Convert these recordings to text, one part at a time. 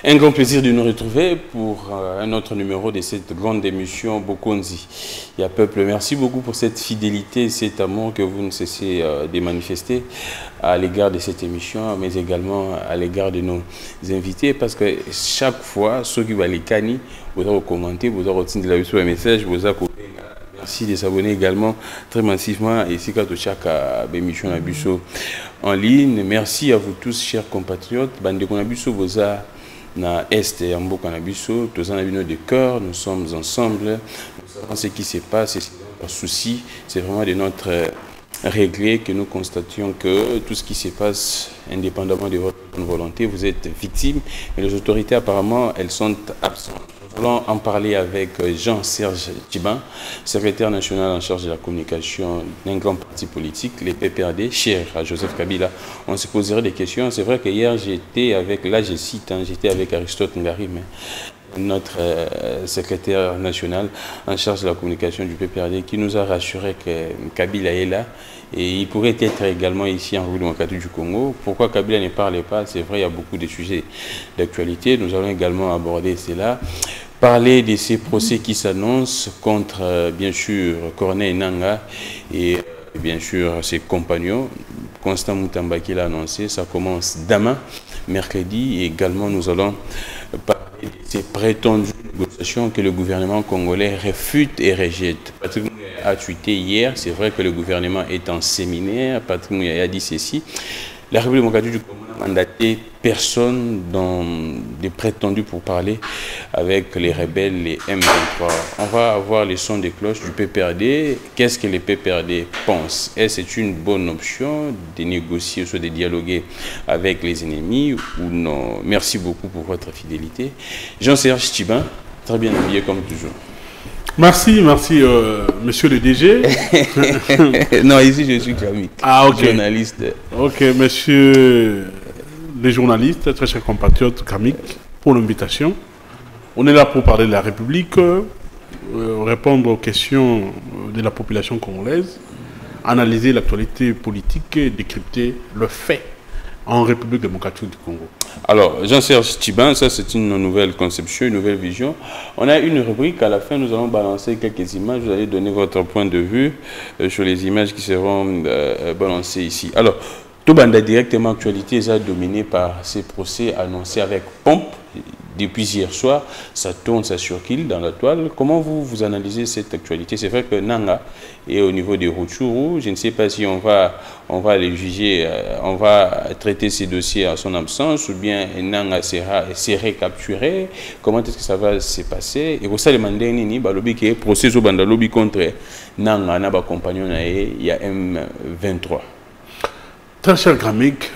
Un grand plaisir de nous retrouver pour un autre numéro de cette grande émission Bokonzi. Il y a peuple, merci beaucoup pour cette fidélité, cet amour que vous ne cessez de manifester à l'égard de cette émission, mais également à l'égard de nos invités, parce que chaque fois, ceux qui vont les cani, vous avez commenté, vous avez retiré un message, vous avez merci de s'abonner également très massivement ici à chaque émission en ligne. Merci à vous tous, chers compatriotes. Bande Konabiso, vous avez na Est et Ambo Konabiso, tous en avis de cœur, nous sommes ensemble. Nous savons ce qui se passe, c'est un souci, c'est vraiment de notre réglé que nous constations que tout ce qui se passe, indépendamment de votre volonté, vous êtes victime, mais les autorités apparemment, elles sont absentes. Nous allons en parler avec Jean-Serge Tchiban, secrétaire national en charge de la communication d'un grand parti politique, les PPRD, cher à Joseph Kabila. On se poserait des questions. C'est vrai que hier, j'étais avec, là je cite, j'étais avec Aristote Ngari, notre secrétaire national en charge de la communication du PPRD, qui nous a rassuré que Kabila est là et il pourrait être également ici en République démocratique du Congo. Pourquoi Kabila ne parlait pas? C'est vrai, il y a beaucoup de sujets d'actualité. Nous allons également aborder cela. Parler de ces procès qui s'annoncent contre, bien sûr, Corneille Nangaa et bien sûr ses compagnons. Constant Mutamba qui l'a annoncé, ça commence demain, mercredi, et également nous allons parler de ces prétendues négociations que le gouvernement congolais réfute et rejette. Patrick Mouyaya a tweeté hier, c'est vrai que le gouvernement est en séminaire, Patrick Mouyaya a dit ceci. La République démocratique du Congo n'a mandaté personne dans des prétendus pour parler avec les rebelles, les M23. On va avoir les sons des cloches du PPRD. Qu'est-ce que les PPRD pensent? Est-ce que c'est une bonne option de négocier, soit de dialoguer avec les ennemis ou non? Merci beaucoup pour votre fidélité. Jean-Serge Tchiban, très bien habillé comme toujours. Merci, monsieur le DG. Non, ici je suis Kamik, journaliste. Ok, monsieur les journalistes, très chers compatriotes, Kamik, pour l'invitation. On est là pour parler de la République, répondre aux questions de la population congolaise, analyser l'actualité politique et décrypter le fait en République démocratique du Congo. Alors, Jean-Serge Tchiban, ça c'est une nouvelle conception, une nouvelle vision. On a une rubrique, à la fin nous allons balancer quelques images, vous allez donner votre point de vue sur les images qui seront balancées ici. Alors, tout banda directement actualité est dominé par ces procès annoncés avec pompe. Depuis hier soir, ça tourne, ça circule dans la toile. Comment vous analysez cette actualité? C'est vrai que Nangaa est au niveau des Rutshuru. Je ne sais pas si on va les juger, on va traiter ces dossiers en son absence, ou bien Nangaa serait capturé. Comment est-ce que ça va se passer? Et pour ça, demander nini, balobi qui est procès au bandalobi contre Nangaa, na ba compagnon na il y a M23. Très cher Gramik,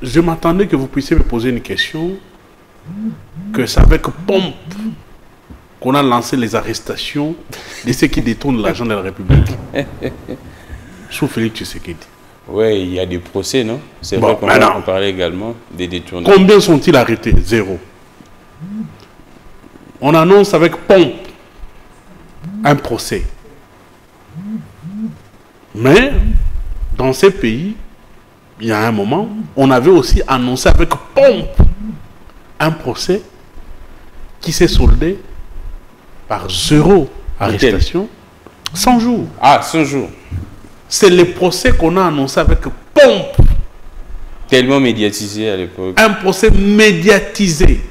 je m'attendais que vous puissiez me poser une question. Que c'est avec pompe qu'on a lancé les arrestations de ceux qui détournent l'argent de la République. Sous Félix Tshisekedi. Oui, il y a des procès, non? C'est vrai qu'on va en parler également des détournements. Combien sont-ils arrêtés? 0. On annonce avec pompe un procès. Mais dans ces pays, il y a un moment, on avait aussi annoncé avec pompe un procès qui s'est soldé par 0 arrestation, 100 jours. Ah, 100 jours. C'est le procès qu'on a annoncé avec pompe. Tellement médiatisé à l'époque. Un procès médiatisé.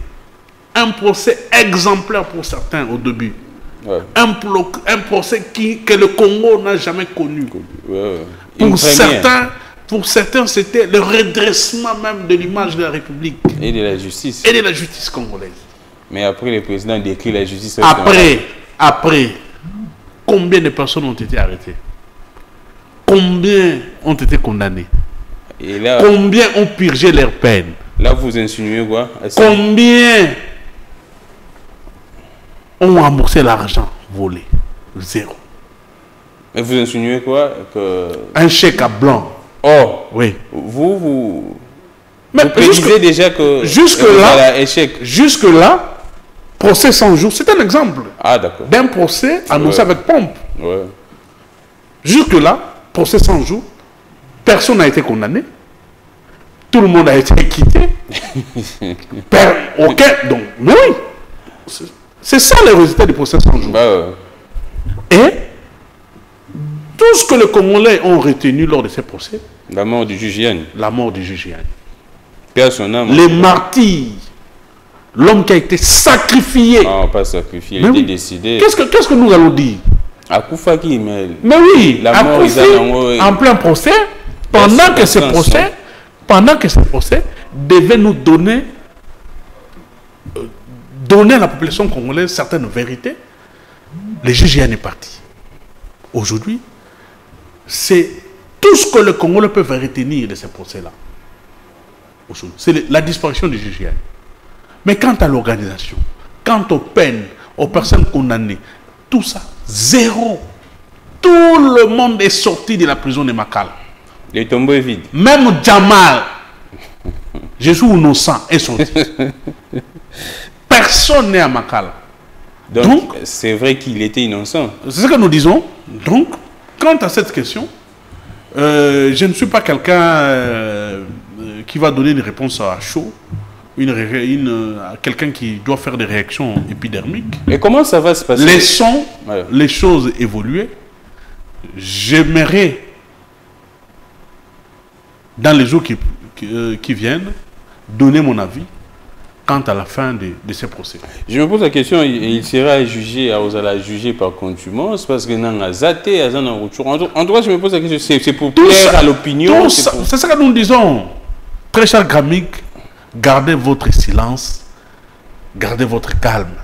Un procès exemplaire pour certains au début. Ouais. Un procès que le Congo n'a jamais connu. Ouais. Pour certains, c'était le redressement même de l'image de la République. Et de la justice. Et de la justice congolaise. Mais après, le président décrit la justice. Après, combien de personnes ont été arrêtées? Combien ont été condamnées? Et là, combien ont purgé leurs peines? Là, vous insinuez quoi? Combien ont remboursé l'argent volé? 0. Mais vous insinuez quoi? Un chèque à blanc. Oh, oui. Vous précisez déjà que jusque-là, procès 100 jours, c'est un exemple. Ah, d'accord. D'un procès annoncé avec pompe. Ouais. Jusque-là, procès 100 jours, personne n'a été condamné. Tout le monde a été quitté. Donc, mais oui. C'est ça le résultat du procès 100 jours. Et tout ce que les Congolais ont retenu lors de ces procès, la mort du juge Yann. La mort du juge Yann. Les martyrs, l'homme qui a été sacrifié. Ah, pas sacrifié, il était décidé. Qu'est-ce que nous allons dire? Akufaki, mais oui, la mort en plein procès, pendant que ce procès devait nous donner à la population congolaise certaines vérités. Le juge Yann est parti. Aujourd'hui, c'est tout ce que le Congolais peut retenir de ces procès-là. C'est la disparition du juge Yann. Mais quant à l'organisation, quant aux peines, aux personnes condamnées, tout ça, zéro. Tout le monde est sorti de la prison de Makala. Le tombeau est vide. Même Jamal, Jésus innocent, est sorti. Personne n'est à Makala. Donc c'est vrai qu'il était innocent. C'est ce que nous disons. Donc, quant à cette question, je ne suis pas quelqu'un qui va donner une réponse à chaud, quelqu'un qui doit faire des réactions épidermiques. Et comment ça va se passer? Laissons les choses évoluer. J'aimerais, dans les jours qui viennent, donner mon avis quant à la fin de ces procès. Je me pose la question, il sera jugé, par contumace, parce que non, en tout cas, je me pose la question, c'est pour plaire à l'opinion. C'est ça que nous disons. Très cher Grammic, gardez votre silence, gardez votre calme.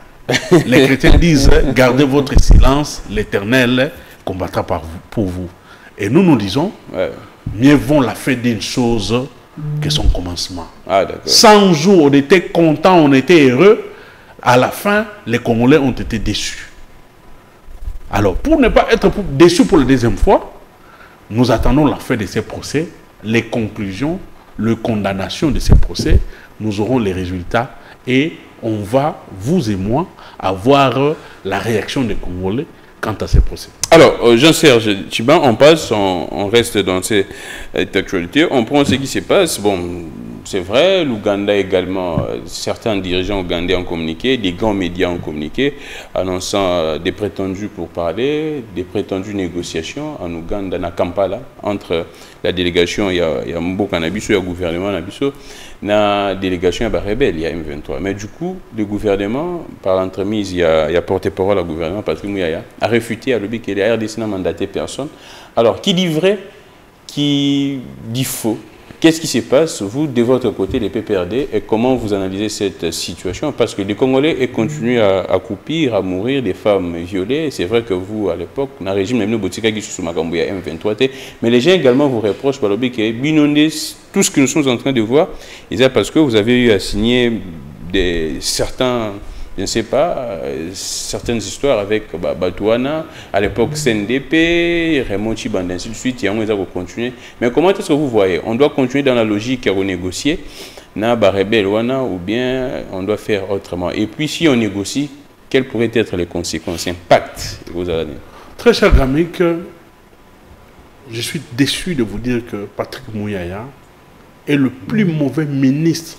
Les chrétiens disent, gardez votre silence, l'Éternel combattra pour vous. Et nous disons, mieux vaut la fin d'une chose que son commencement. 100 jours, on était contents, on était heureux. À la fin, les Congolais ont été déçus. Alors, pour ne pas être déçus pour la deuxième fois, nous attendons la fin de ces procès, les conclusions, les condamnations de ces procès. Nous aurons les résultats et on va, vous et moi, avoir la réaction des Congolais quant à ces procès. Alors, Jean-Serge Tchiban, on reste dans cette actualité, on prend ce qui se passe. Bon, c'est vrai, l'Ouganda également, certains dirigeants ougandais ont communiqué, des grands médias ont communiqué, annonçant des prétendus pourparlers, des prétendues négociations en Ouganda, à Kampala, entre la délégation, il y a Mboka Nabiso, il y a le gouvernement Nabiso, la délégation, il y a rebelle, il y a M23. Mais du coup, le gouvernement, par l'entremise, il y a porte-parole au gouvernement, Patrick Mouyaya, a réfuté, a lobby que les RDC n'a mandaté personne. Alors, qui dit vrai, qui dit faux? Qu'est-ce qui se passe, vous, de votre côté, les PPRD, et comment vous analysez cette situation? Parce que les Congolais continuent à croupir, à mourir, des femmes violées. C'est vrai que vous, à l'époque, dans le régime, même Botika qui sous Makambouya M23, mais les gens également vous reprochent par le but que binondé tout ce que nous sommes en train de voir, c'est parce que vous avez eu à signer certains, je ne sais pas, certaines histoires avec Batouana, à l'époque CNDP, Raymond Chibanda, ainsi de suite, et on va continuer. Mais comment est-ce que vous voyez? On doit continuer dans la logique à renégocier, ou bien on doit faire autrement? Et puis si on négocie, quelles pourraient être les conséquences, impact vous allez? Très cher Grammic, je suis déçu de vous dire que Patrick Mouyaya est le plus mauvais ministre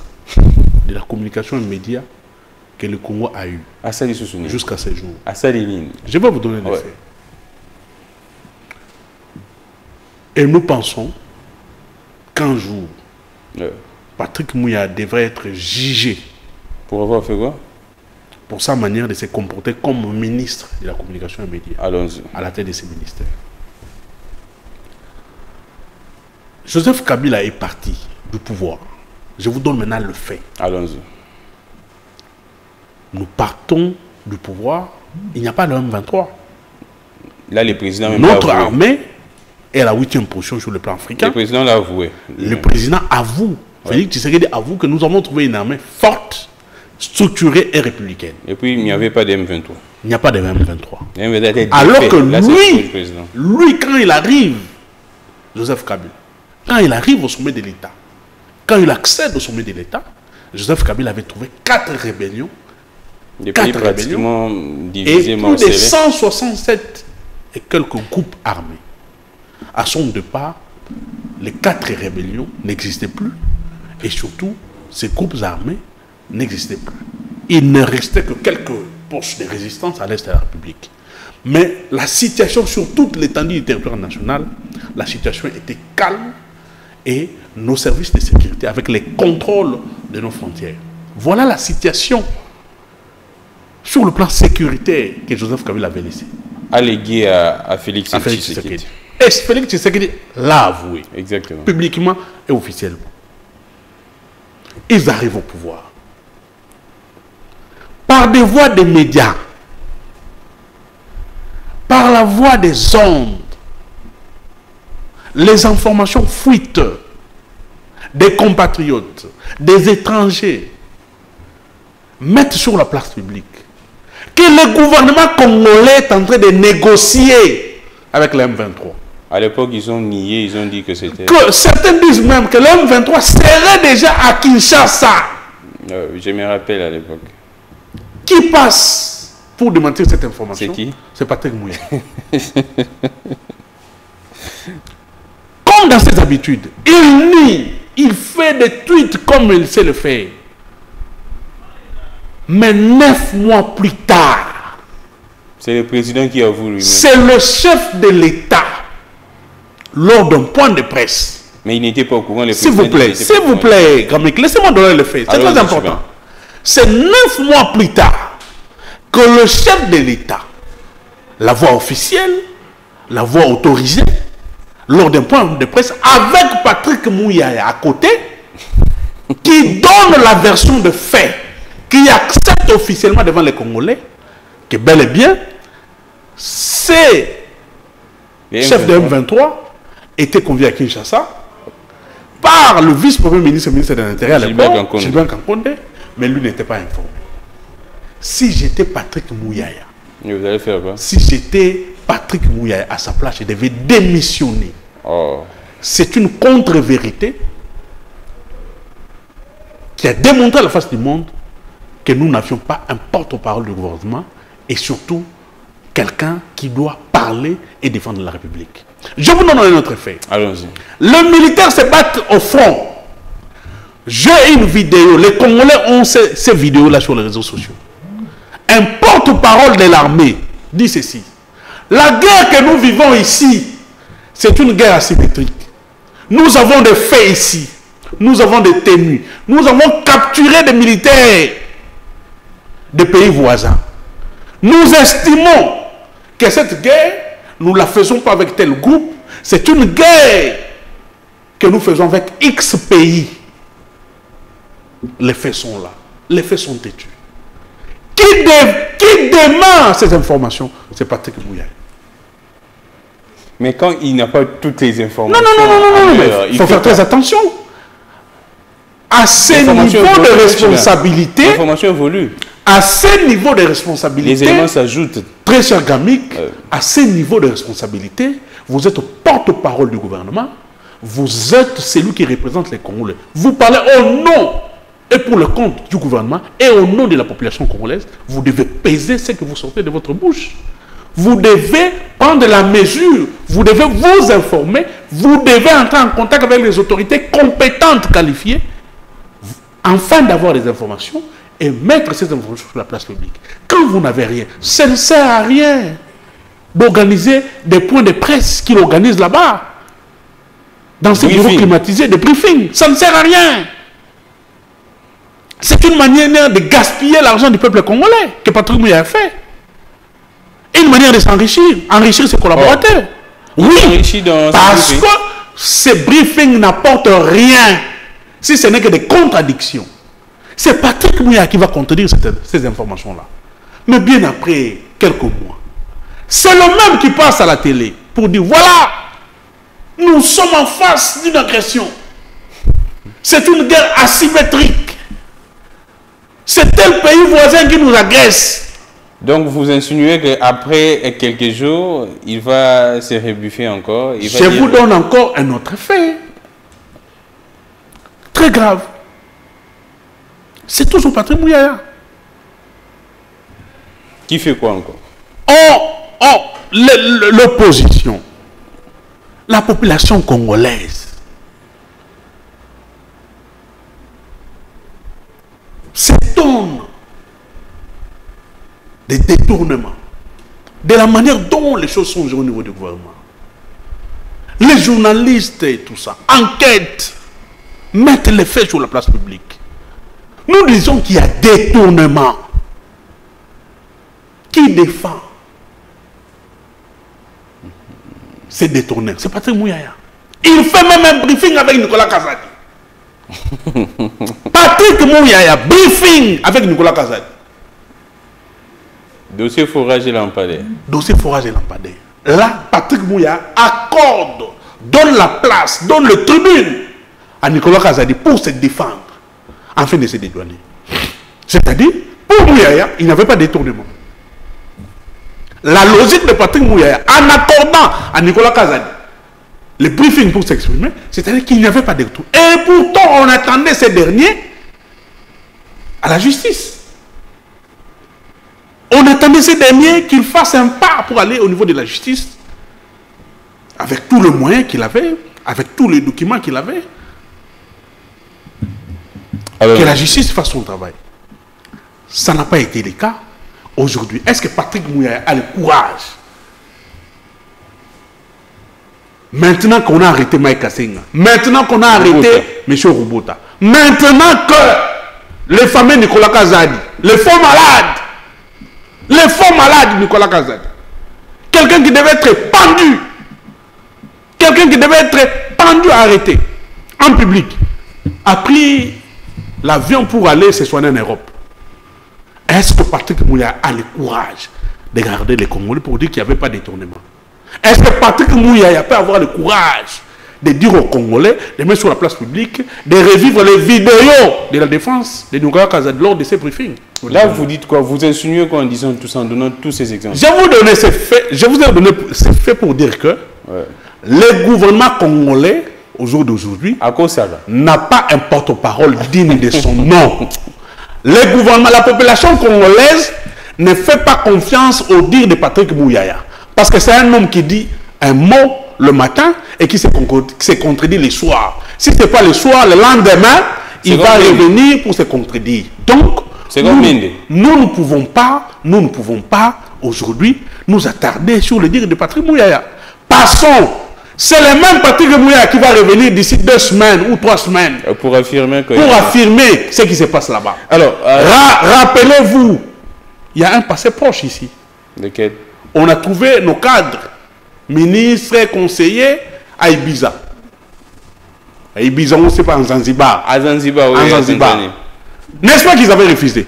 de la communication et des médias que le Congo a eu jusqu'à ces jours. Je vais vous donner les faits. Et nous pensons qu'un jour, Patrick Mouyaya devrait être jugé. Pour avoir fait quoi? Pour sa manière de se comporter comme ministre de la communication et des médias. Allons-y. À la tête de ces ministères. Joseph Kabila est parti du pouvoir. Je vous donne maintenant le fait. Allons-y. Nous partons du pouvoir, il n'y a pas de M23. Là, le président même notre armée est à la 8e position sur le plan africain. Le président l'a avoué. Le président avoue, Félix Tshisekedi avoue que nous avons trouvé une armée forte, structurée et républicaine. Et puis, il n'y avait pas de M23. Il n'y a pas de M23. Alors que lui, quand il arrive, Joseph Kabila, quand il arrive au sommet de l'État, quand il accède au sommet de l'État, Joseph Kabila avait trouvé 4 rébellions. Des pays pratiquement divisés, et plus de 167 et quelques groupes armés. À son départ, les 4 rébellions n'existaient plus. Et surtout, ces groupes armés n'existaient pas. Il ne restait que quelques poches de résistance à l'est de la République. Mais la situation sur toute l'étendue du territoire national, la situation était calme et nos services de sécurité avec les contrôles de nos frontières. Voilà la situation sur le plan sécuritaire que Joseph Kabila avait laissé. Allégué à Félix Tshisekedi. Et Félix Tshisekedi l'a avoué. Exactement. Publiquement et officiellement. Ils arrivent au pouvoir. Par des voies des médias, par la voie des ondes, les informations fuitent des compatriotes, des étrangers, mettent sur la place publique que le gouvernement congolais est en train de négocier avec le M23. À l'époque, ils ont nié, ils ont dit que c'était... Que certains disent même que le M23 serait déjà à Kinshasa. Je me rappelle à l'époque. Qui passe pour démentir cette information? C'est qui? C'est Patrick Mouya. Comme dans ses habitudes, il nie, il fait des tweets comme il sait le faire. Mais 9 mois plus tard, c'est le président qui avoue lui-même. C'est le chef de l'État, lors d'un point de presse. Mais il n'était pas au courant. S'il vous plaît, Gramik, laissez-moi donner le fait. C'est très important. C'est 9 mois plus tard que le chef de l'État, la voix officielle, la voix autorisée, lors d'un point de presse, avec Patrick Mouya à côté, qui donne la version de fait, qui accepte officiellement devant les Congolais, que bel et bien, ces chefs de M23 étaient conviés à Kinshasa par le vice-premier ministre et ministre de l'Intérieur à l'époque, Gilbert Kankonde, mais lui n'était pas informé. Si j'étais Patrick Mouyaya, vous allez faire quoi? Si j'étais Patrick Mouyaya à sa place, je devais démissionner. Oh. C'est une contre-vérité qui a démontré à la face du monde que nous n'avions pas un porte-parole du gouvernement et surtout quelqu'un qui doit parler et défendre la République. Je vous donne un autre fait. Allons-y. Le militaire se bat au front. J'ai une vidéo. Les Congolais ont ces vidéos-là sur les réseaux sociaux. Un porte-parole de l'armée dit ceci. La guerre que nous vivons ici, c'est une guerre asymétrique. Nous avons des faits ici. Nous avons des tenues. Nous avons capturé des militaires des pays voisins. Nous estimons que cette guerre, nous ne la faisons pas avec tel groupe. C'est une guerre que nous faisons avec X pays. Les faits sont là. Les faits sont têtus. Qui demande ces informations? C'est Patrick Mouya. Mais quand il n'a pas toutes les informations... Non, il faut faire très attention. À ces niveaux de responsabilité... L'information évolue. À ces niveaux de responsabilité... Les éléments s'ajoutent. Très cher Gamik, à ces niveaux de responsabilité, vous êtes porte-parole du gouvernement, vous êtes celui qui représente les Congolais. Vous parlez au nom et pour le compte du gouvernement et au nom de la population congolaise, vous devez peser ce que vous sortez de votre bouche. Vous devez prendre la mesure, vous devez vous informer, vous devez entrer en contact avec les autorités compétentes, qualifiées, afin d'avoir des informations et mettre ces informations sur la place publique. Quand vous n'avez rien, ça ne sert à rien d'organiser des points de presse qu'ils organisent là-bas, dans ces bureaux climatisés, des briefings. Ça ne sert à rien. C'est une manière de gaspiller l'argent du peuple congolais que Patrick Mouya a fait. Et une manière de s'enrichir, enrichir ses collaborateurs. Oui, parce que ces briefings n'apportent rien, si ce n'est que des contradictions. C'est Patrick Mouya qui va contredire ces informations-là. Mais bien après quelques mois, c'est le même qui passe à la télé pour dire, voilà, nous sommes en face d'une agression. C'est une guerre asymétrique. C'est tel pays voisin qui nous agresse. Donc vous insinuez qu'après quelques jours, il va se rebuffer encore. Je vous donne encore un autre fait. Très grave. C'est toujours Patrick Mouya. Qui fait quoi encore? L'opposition, la population congolaise soupçonne des détournements, de la manière dont les choses sont au niveau du gouvernement. Les journalistes et tout ça, enquêtent, mettent les faits sur la place publique. Nous disons qu'il y a détournement. Qui défend ces détourneurs? C'est Patrick Mouyaya. Il fait même un briefing avec Nicolas Kazadi. Patrick Mouyaya, briefing avec Nicolas Kazadi. Dossier forage et lampadaire. Dossier forage et lampadaire. Là, Patrick Mouyaya accorde, donne la place, donne le tribune à Nicolas Kazadi pour se défendre, afin de se dédouaner. C'est-à-dire, pour Mouyaya, il n'y avait pas de détournement. La logique de Patrick Mouyaya, en accordant à Nicolas Kazadi le briefing pour s'exprimer, c'est-à-dire qu'il n'y avait pas de détournement. Et pourtant, on attendait ces derniers à la justice. On attendait ces derniers qu'ils fassent un pas pour aller au niveau de la justice, avec tous les moyens qu'il avait, avec tous les documents qu'il avait. Alors, que la justice fasse son travail. Ça n'a pas été le cas. Aujourd'hui, est-ce que Patrick Mouyaya a le courage, maintenant qu'on a arrêté Mike Kassenga, maintenant qu'on a arrêté M. Robota, maintenant que les fameux Nicolas Kazadi, les faux malades Nicolas Kazadi, quelqu'un qui devait être pendu, arrêté en public, a pris l'avion pour aller se soigner en Europe. Est-ce que Patrick Mouyaya a le courage de garder les Congolais pour dire qu'il n'y avait pas de détournement? Est-ce que Patrick Mouyaya peut avoir le courage de dire aux Congolais, de mettre sur la place publique, de revivre les vidéos de la défense de Nicolas Kazadi lors de ces briefings? Là, vous dites quoi? Vous insinuez quoi en disant tout ça, en donnant tous ces exemples? Je vous ai donné ces faits pour dire que le gouvernement congolais, au jour d'aujourd'hui, n'a pas un porte-parole digne de son nom. Le gouvernement, la population congolaise ne fait pas confiance au dire de Patrick Mouyaya. Parce que c'est un homme qui dit un mot le matin et qui se contredit le soir. Si ce n'est pas le soir, le lendemain, il va revenir pour se contredire. Donc, nous ne pouvons pas aujourd'hui nous attarder sur le dire de Patrick Mouyaya. Passons. C'est le même Patrick Mouyaya qui va revenir d'ici 2 semaines ou 3 semaines pour affirmer ce qui se passe là-bas. Alors, rappelez-vous, il y a un passé proche ici. Lequel? On a trouvé nos cadres, ministres, conseillers à Ibiza. À Ibiza, on ne sait pas, en Zanzibar. À Zanzibar, oui. En Zanzibar. N'est-ce pas qu'ils avaient refusé?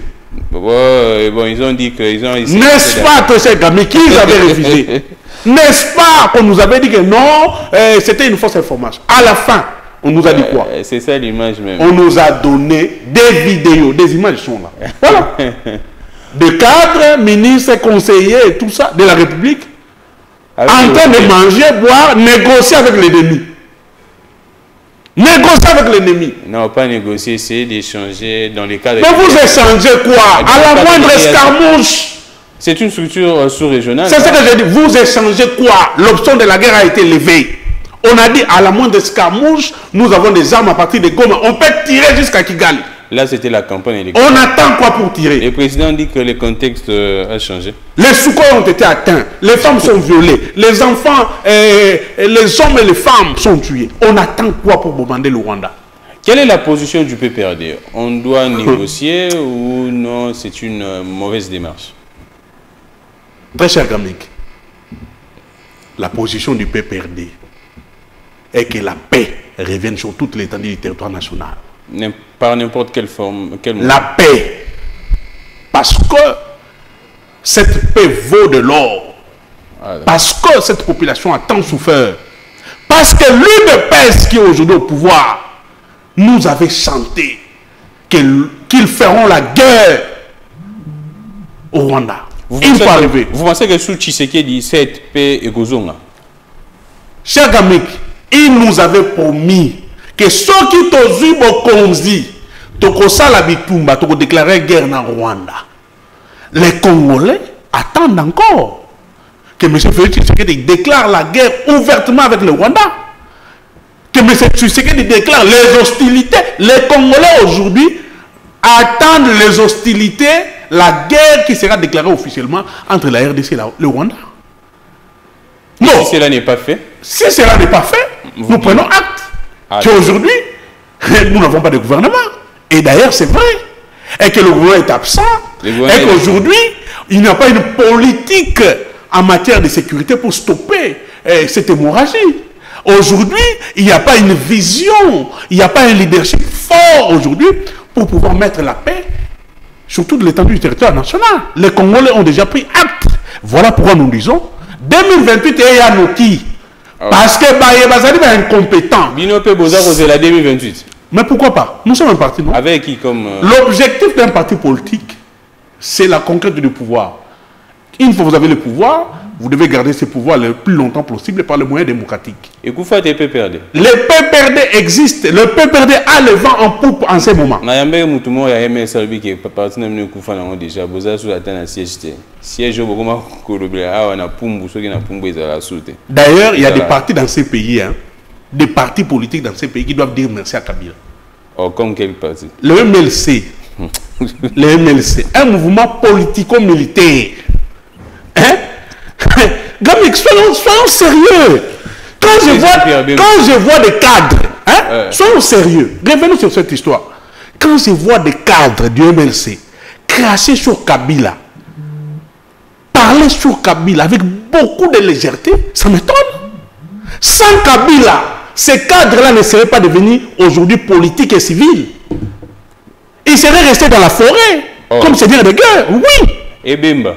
Ouais, bon, ils ont dit qu'ils ont... N'est-ce pas, Toshé Gami, qu'ils avaient refusé? N'est-ce pas qu'on nous avait dit que non, c'était une fausse information? À la fin, on nous a dit quoi? C'est ça l'image même. On nous a donné des vidéos, des images sont là. Voilà. Des cadres, ministres, conseillers et tout ça de la République en train de manger, boire, négocier avec l'ennemi. Négocier avec l'ennemi. Non, pas négocier, c'est d'échanger dans les cas de... Mais vous échangez quoi? À la moindre escarmouche. C'est une structure sous-régionale. C'est ce que j'ai dit. Vous échangez quoi? L'option de la guerre a été levée. On a dit à la moindre escarmouche, nous avons des armes à partir de Goma. On peut tirer jusqu'à Kigali. Là, c'était la campagne électorale. On attend quoi pour tirer? Le président dit que le contexte a changé. Les Soukhoi ont été atteints. Les femmes sont violées. Les enfants, les hommes et les femmes sont tués. On attend quoi pour bombarder le Rwanda? Quelle est la position du PPRD? On doit négocier ou non? C'est une mauvaise démarche? Très cher Gamik, la position du PPRD est que la paix revienne sur toute l'étendue du territoire national. Par n'importe quelle forme. La paix. Parce que cette paix vaut de l'or. Parce que cette population a tant souffert. Parce que l'UDPS qui est aujourd'hui au pouvoir nous avait chanté qu'ils feront la guerre au Rwanda. Vous pensez que sous Tshisekedi, cette paix est Gozonga? Cher Gamik, il nous avait promis que ceux qui t'ont Bokonzi, Tokosala Bitumba, Toko déclarer guerre dans Rwanda. Les Congolais attendent encore que M. Félix Tshisekedi déclare la guerre ouvertement avec le Rwanda. Que M. Tshisekedi déclare les hostilités. Les Congolais aujourd'hui attendre les hostilités, la guerre qui sera déclarée officiellement entre la RDC et le Rwanda. Non. Si cela n'est pas fait. Si cela n'est pas fait, nous prenons acte qu'aujourd'hui, nous n'avons pas de gouvernement. Et d'ailleurs, c'est vrai. Et que le gouvernement est absent. Et qu'aujourd'hui, il n'y a pas une politique en matière de sécurité pour stopper cette hémorragie. Aujourd'hui, il n'y a pas une vision, il n'y a pas un leadership fort aujourd'hui pour pouvoir mettre la paix sur toute l'étendue du territoire national. Les Congolais ont déjà pris acte. Voilà pourquoi nous disons 2028 et Yanoki. Parce que Bazali est incompétent. Binope Boza c'est la 2028. Mais pourquoi pas? Nous sommes un parti, non? Avec qui comme... L'objectif d'un parti politique, c'est la conquête du pouvoir. Une fois que vous avez le pouvoir, vous devez garder ce pouvoir le plus longtemps possible par les moyens démocratiques. Et Koufa des PPRD. Les PPRD existent. Le PPRD a le vent en poupe en ce moment. Nayambe Moutoumou et Aimé Salbi qui est parti de Koufa déjà. Boza sous la tête siège. Siège au Bogoma Kolobia, on a Pumbu, ceux qui n'ont Pumbu, ils ont la soute. D'ailleurs, il y a des partis dans ces pays, hein, des partis politiques dans ces pays qui doivent dire merci à Kabila. Oh, comme quel parti? Le MLC. Le MLC. Un mouvement politico-militaire. Hein? Gamik, soyons sérieux. Quand je vois des cadres, hein, soyons sérieux. Revenons sur cette histoire. Quand je vois des cadres du MLC cracher sur Kabila, parler sur Kabila avec beaucoup de légèreté, ça m'étonne. Sans Kabila, ces cadres-là ne seraient pas devenus aujourd'hui politiques et civils. Ils seraient restés dans la forêt, comme c'est dire de guerre. Oui. Et Bemba.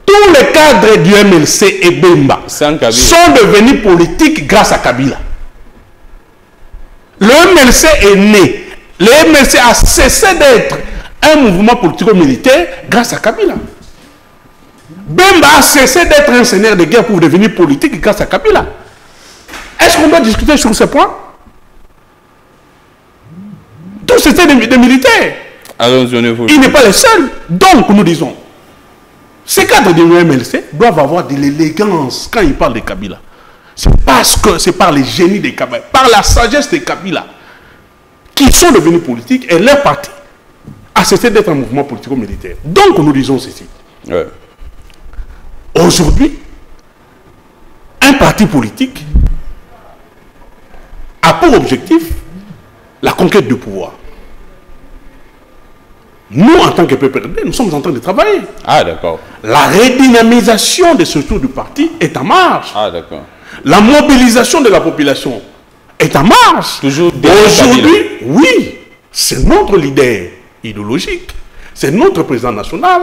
Tous les cadres du MLC et Bemba sont devenus politiques grâce à Kabila. Le MLC est né. Le MLC a cessé d'être un mouvement politico-militaire grâce à Kabila. Bemba a cessé d'être un seigneur de guerre pour devenir politique grâce à Kabila. Est-ce qu'on doit discuter sur ce point? Tous c'était des militaires. Il n'est pas le seul. Donc nous disons, ces cadres du MLC doivent avoir de l'élégance quand ils parlent de Kabila. C'est parce que c'est par les génies de Kabila, par la sagesse de Kabila, qu'ils sont devenus politiques et leur parti a cessé d'être un mouvement politico-militaire. Donc nous disons ceci. Ouais. Aujourd'hui, un parti politique a pour objectif la conquête du pouvoir. Nous, en tant que PPRD, nous sommes en train de travailler. Ah, d'accord. La redynamisation des structures du parti est en marche. Ah, d'accord. La mobilisation de la population est en marche. Toujours aujourd'hui, oui, c'est notre leader idéologique, c'est notre président national,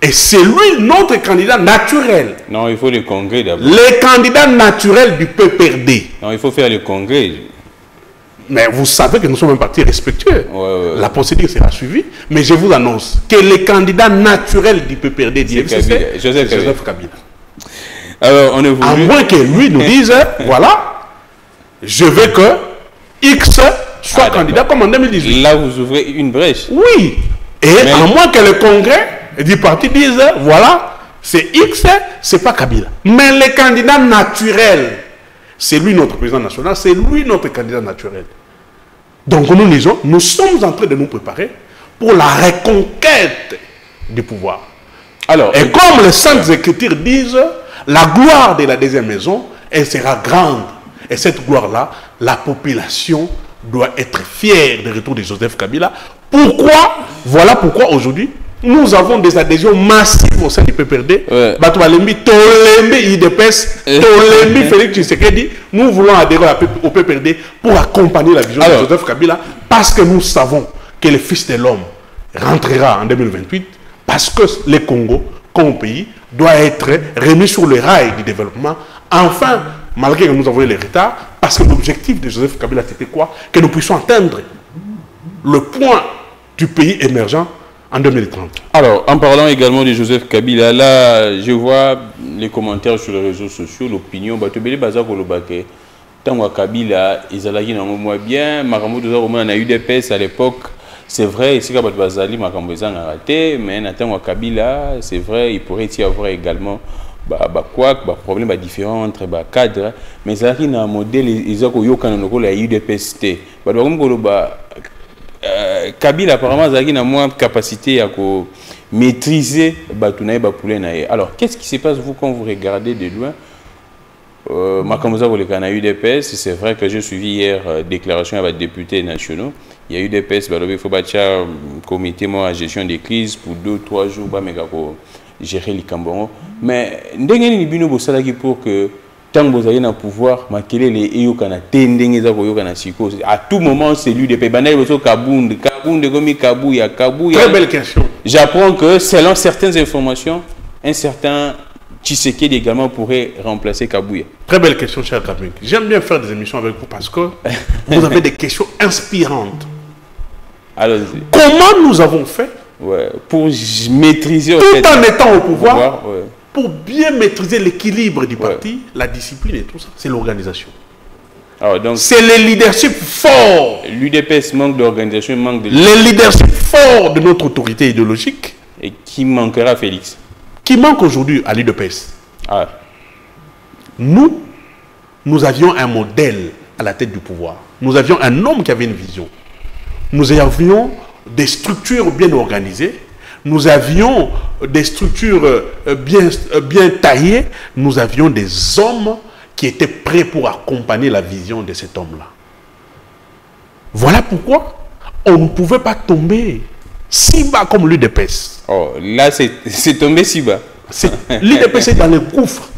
et c'est lui notre candidat naturel. Non, il faut le congrès d'abord. Le candidat naturel du PPRD. Non, il faut faire le congrès. Mais vous savez que nous sommes un parti respectueux. Ouais. La procédure sera suivie. Mais je vous annonce que le candidat naturel du PPRD, c'est Joseph Kabila. Alors, on est à moins que lui nous dise, voilà, je veux que X soit candidat comme en 2018. Là, vous ouvrez une brèche. Oui. Et à moins que le congrès du parti dise, voilà, c'est X, c'est pas Kabila. Mais le candidat naturel, c'est lui notre président national, c'est lui notre candidat naturel. Donc nous disons, nous sommes en train de nous préparer pour la reconquête du pouvoir. Alors, et comme les Saintes Écritures disent, la gloire de la deuxième maison, elle sera grande. Et cette gloire-là, la population doit être fière du retour de Joseph Kabila. Pourquoi? Voilà pourquoi aujourd'hui, nous avons des adhésions massives au sein du PPRD. Batoalembi, Tolembi, IDPS, Tolembi, Félix Tshisekedi. Nous voulons adhérer au PPRD pour accompagner la vision de Joseph Kabila parce que nous savons que le Fils de l'homme rentrera en 2028 parce que le Congo, comme pays, doit être remis sur le rail du développement. Enfin, malgré que nous avons eu les retards, parce que l'objectif de Joseph Kabila, c'était quoi? Que nous puissions atteindre le point du pays émergent en 2030. Alors, en parlant également de Joseph Kabila, là, je vois les commentaires sur les réseaux sociaux, l'opinion. Tant Kabila, ils allaient moins bien. Makambo on a eu des pèses à l'époque. C'est vrai, ici, quand Bazali, Makambo a raté, mais tant Kabila, c'est vrai, il pourrait y avoir également problème différent entre cadres. Mais ça, il y a un modèle, ils ont eu des PST. Kabila apparemment a moins de capacité à maîtriser Batounaï Bapoulenaï. Alors, qu'est-ce qui se passe vous quand vous regardez de loin Makamouza Volekana a eu des PS, c'est vrai que j'ai suivi hier déclaration avec des députés nationaux. Il y a eu des PS, il faut battre comité à gestion des crises pour 2-3 jours pour gérer les cambons. Mais pour que tant que vous avez un pouvoir, à tout moment, c'est lui de Très belle question. J'apprends que selon certaines informations, un certain Tshisekedi également pourrait remplacer Kabouya. Très belle question, cher Kamik. J'aime bien faire des émissions avec vous parce que vous avez des questions inspirantes. Comment nous avons fait pour maîtriser tout en étant au pouvoir, pour bien maîtriser l'équilibre du parti, la discipline et tout ça, c'est l'organisation. C'est le leadership fort. L'UDPS manque d'organisation, manque de... Le leadership fort de notre autorité idéologique. Et qui manquera à Félix? Qui manque aujourd'hui à l'UDPS. Nous avions un modèle à la tête du pouvoir. Nous avions un homme qui avait une vision. Nous avions des structures bien organisées. Nous avions des structures bien taillées. Nous avions des hommes qui étaient prêts pour accompagner la vision de cet homme-là. Voilà pourquoi on ne pouvait pas tomber si bas comme l'UDPS. Là, c'est tombé si bas. L'UDPS est dans le gouffre.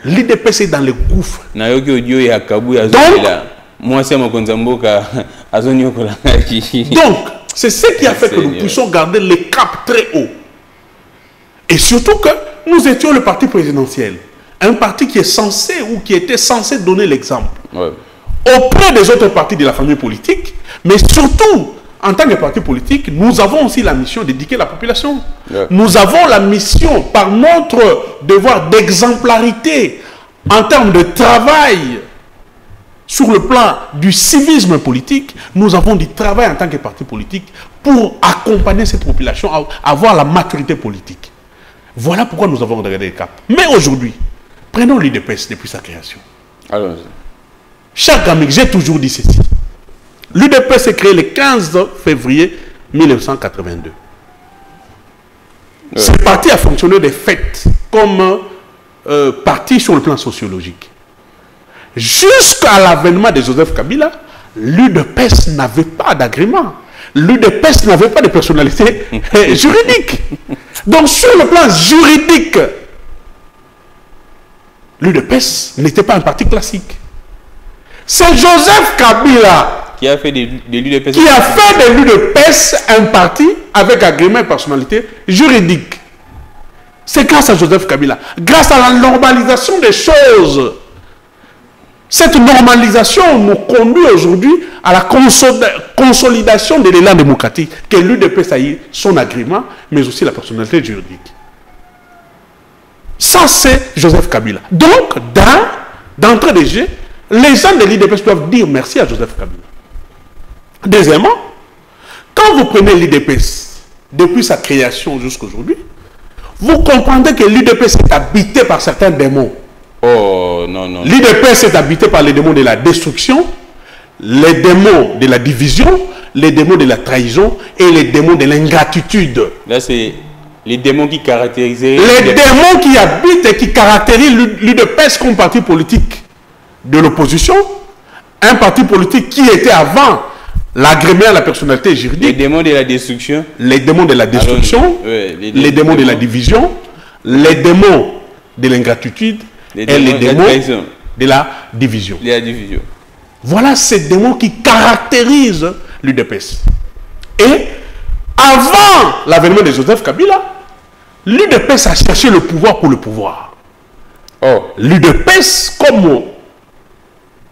L'UDPS est dans le gouffre. Donc, c'est ce qui a fait que nous puissions garder le cap très haut. Et surtout que nous étions le parti présidentiel. Un parti qui est censé ou qui était censé donner l'exemple. Auprès des autres partis de la famille politique, mais surtout, en tant que parti politique, nous avons aussi la mission d'éduquer la population. Nous avons la mission, par notre devoir d'exemplarité, en termes de travail, sur le plan du civisme politique, nous avons du travail en tant que parti politique pour accompagner cette population à avoir la maturité politique. Voilà pourquoi nous avons regardé le cap. Mais aujourd'hui, prenons l'UDPS depuis sa création. Cher Kamik, j'ai toujours dit ceci. L'UDPS s'est créé le 15 février 1982. Ce parti a fonctionné de fait comme parti sur le plan sociologique. Jusqu'à l'avènement de Joseph Kabila, l'UDPS n'avait pas d'agrément. L'UDPS n'avait pas de personnalité juridique. Donc sur le plan juridique, l'UDPS n'était pas un parti classique. C'est Joseph Kabila qui a fait de l'UDPS un parti avec agrément et personnalité juridique. C'est grâce à Joseph Kabila, grâce à la normalisation des choses. Cette normalisation nous conduit aujourd'hui à la consolidation de l'élan démocratique que l'UDPS a eu son agrément, mais aussi la personnalité juridique. Ça, c'est Joseph Kabila. Donc, d'entrée de jeu, les gens de l'UDPS doivent dire merci à Joseph Kabila. Deuxièmement, quand vous prenez l'UDPS depuis sa création jusqu'à aujourd'hui, vous comprendrez que l'UDPS est habité par certains démons. L'UDPS est habité par les démons de la destruction, les démons de la division, les démons de la trahison et les démons de l'ingratitude. Là, c'est les démons qui caractérisent... Les démons qui habitent et qui caractérisent l'UDPS comme parti politique de l'opposition, un parti politique qui était avant l'agrément à la personnalité juridique. Les démons de la destruction. Les démons de la destruction, les démons de la division, les démons de l'ingratitude et les démons de la division. Voilà ces démons qui caractérisent l'UDPS. Et avant l'avènement de Joseph Kabila, l'UDPS a cherché le pouvoir pour le pouvoir. L'UDPS, comme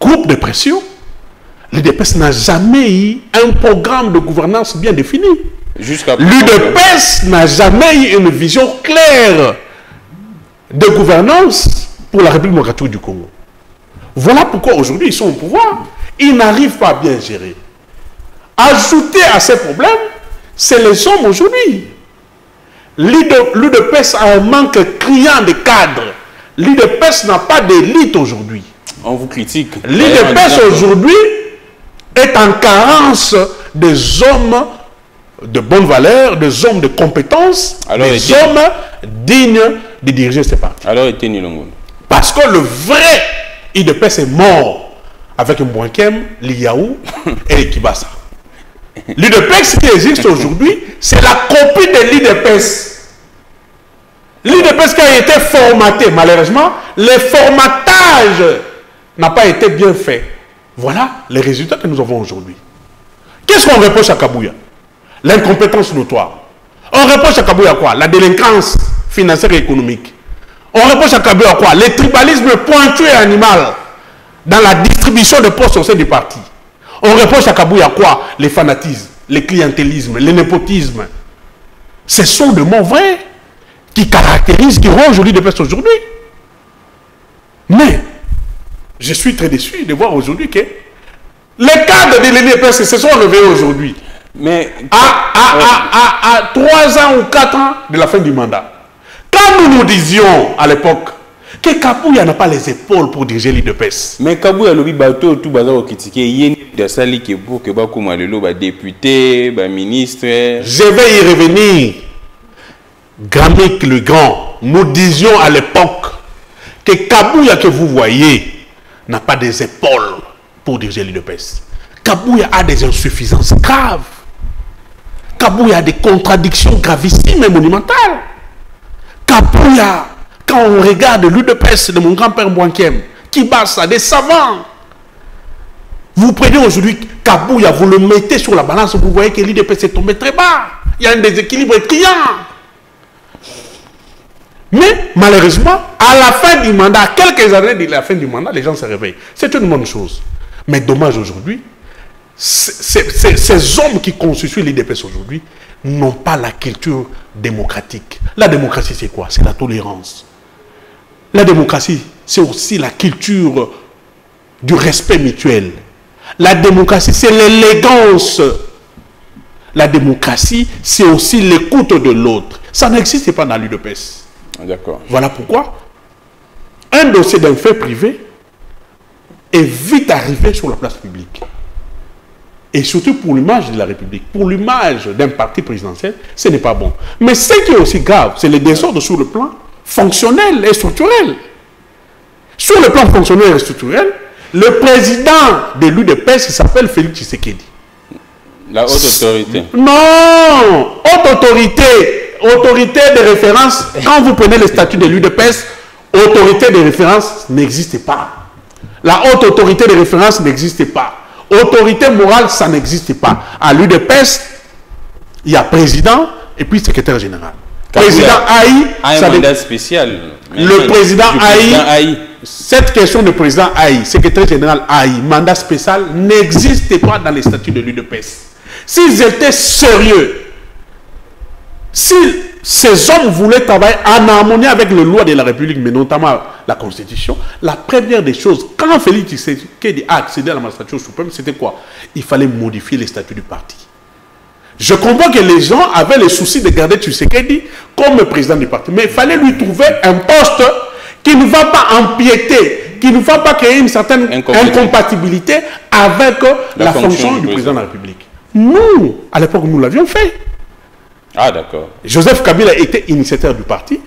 groupe de pression, l'UDPS n'a jamais eu un programme de gouvernance bien défini. L'UDPS n'a jamais eu une vision claire de gouvernance pour la République démocratique du Congo. Voilà pourquoi aujourd'hui ils sont au pouvoir. Ils n'arrivent pas à bien gérer. Ajouter à ces problèmes, c'est les hommes aujourd'hui. L'UDPS a un manque criant de cadres. L'UDPS n'a pas d'élite aujourd'hui. On vous critique. L'UDPS aujourd'hui est en carence des hommes de bonne valeur, des hommes de compétences, des hommes dignes de diriger ces partis. Alors, était Nilongondo. Parce que le vrai IDPS est mort avec Mbouankem, Liaou et Kibasa. L'IDPS qui existe aujourd'hui, c'est la copie de l'IDPS. L'IDPS qui a été formaté, malheureusement, le formatage n'a pas été bien fait. Voilà les résultats que nous avons aujourd'hui. Qu'est-ce qu'on reproche à Kabouya? L'incompétence notoire. On reproche à Kabouya quoi? La délinquance financière et économique. On reproche à Kabouya quoi? Le tribalisme pointu et animal dans la distribution de postes au sein du parti. On reproche à Kabouya quoi? Les fanatismes, le clientélisme, le népotisme. Ce sont des mots vrais qui caractérisent, qui rongent l'IDPS aujourd'hui. Mais je suis très déçu de voir aujourd'hui que les cadres de l'IDPS se sont levés aujourd'hui. Mais à 3 ans ou 4 ans de la fin du mandat. Quand nous nous disions à l'époque que Kabouya n'a pas les épaules pour diriger l'IDPS. Mais Kabouya lobi bateau tout bazar au critiquer yeni de sali que pour que ba kuma lelo ba député, ba ministre. Je vais y revenir. Gramik le Grand, nous disions à l'époque que Kabouya que vous voyez n'a pas des épaules pour diriger l'IDPS. Kabouya a des insuffisances graves. Kabouya a des contradictions gravissimes et monumentales. Kabouya, quand on regarde l'UDPS de mon grand-père Mbouankem, Kibasa, des savants, vous prenez aujourd'hui Kabouya, vous le mettez sur la balance, vous voyez que l'UDPS est tombé très bas. Il y a un déséquilibre criant. Mais malheureusement, à la fin du mandat, à quelques années de la fin du mandat, les gens se réveillent. C'est une bonne chose. Mais dommage aujourd'hui, ces hommes qui constituent l'IDPS aujourd'hui n'ont pas la culture démocratique. La démocratie, c'est quoi? C'est la tolérance. La démocratie, c'est aussi la culture du respect mutuel. La démocratie, c'est l'élégance. La démocratie, c'est aussi l'écoute de l'autre. Ça n'existe pas dans l'UDPS. D'accord. Voilà pourquoi un dossier d'un fait privé est vite arrivé sur la place publique. Et surtout pour l'image de la République, pour l'image d'un parti présidentiel, ce n'est pas bon. Mais ce qui est aussi grave, c'est le désordre sur le plan fonctionnel et structurel. Sur le plan fonctionnel et structurel, le président de l'UDPS s'appelle Félix Tshisekedi. La haute autorité. Non! Haute autorité. Autorité de référence, quand vous prenez le statut de l'UDPS, autorité de référence n'existe pas. La haute autorité de référence n'existe pas. Autorité morale, ça n'existe pas. À l'UDPS, il y a président et puis secrétaire général. Président Aïe, un mandat spécial. Le président Aïe, cette question de président Aïe, secrétaire général Aïe, mandat spécial n'existe pas dans les statuts de l'UDPS. S'ils étaient sérieux, si ces hommes voulaient travailler en harmonie avec les lois de la République, mais notamment la Constitution, la première des choses, quand Félix Tshisekedi a accédé à la magistrature suprême, c'était quoi? Il fallait modifier les statuts du parti. Je comprends que les gens avaient le souci de garder Tshisekedi comme président du parti, mais il fallait lui trouver un poste qui ne va pas empiéter, qui ne va pas créer une certaine incompatibilité avec la fonction du président de la République. Nous, à l'époque, nous l'avions fait. Ah, d'accord. Joseph Kabila était initiateur du parti.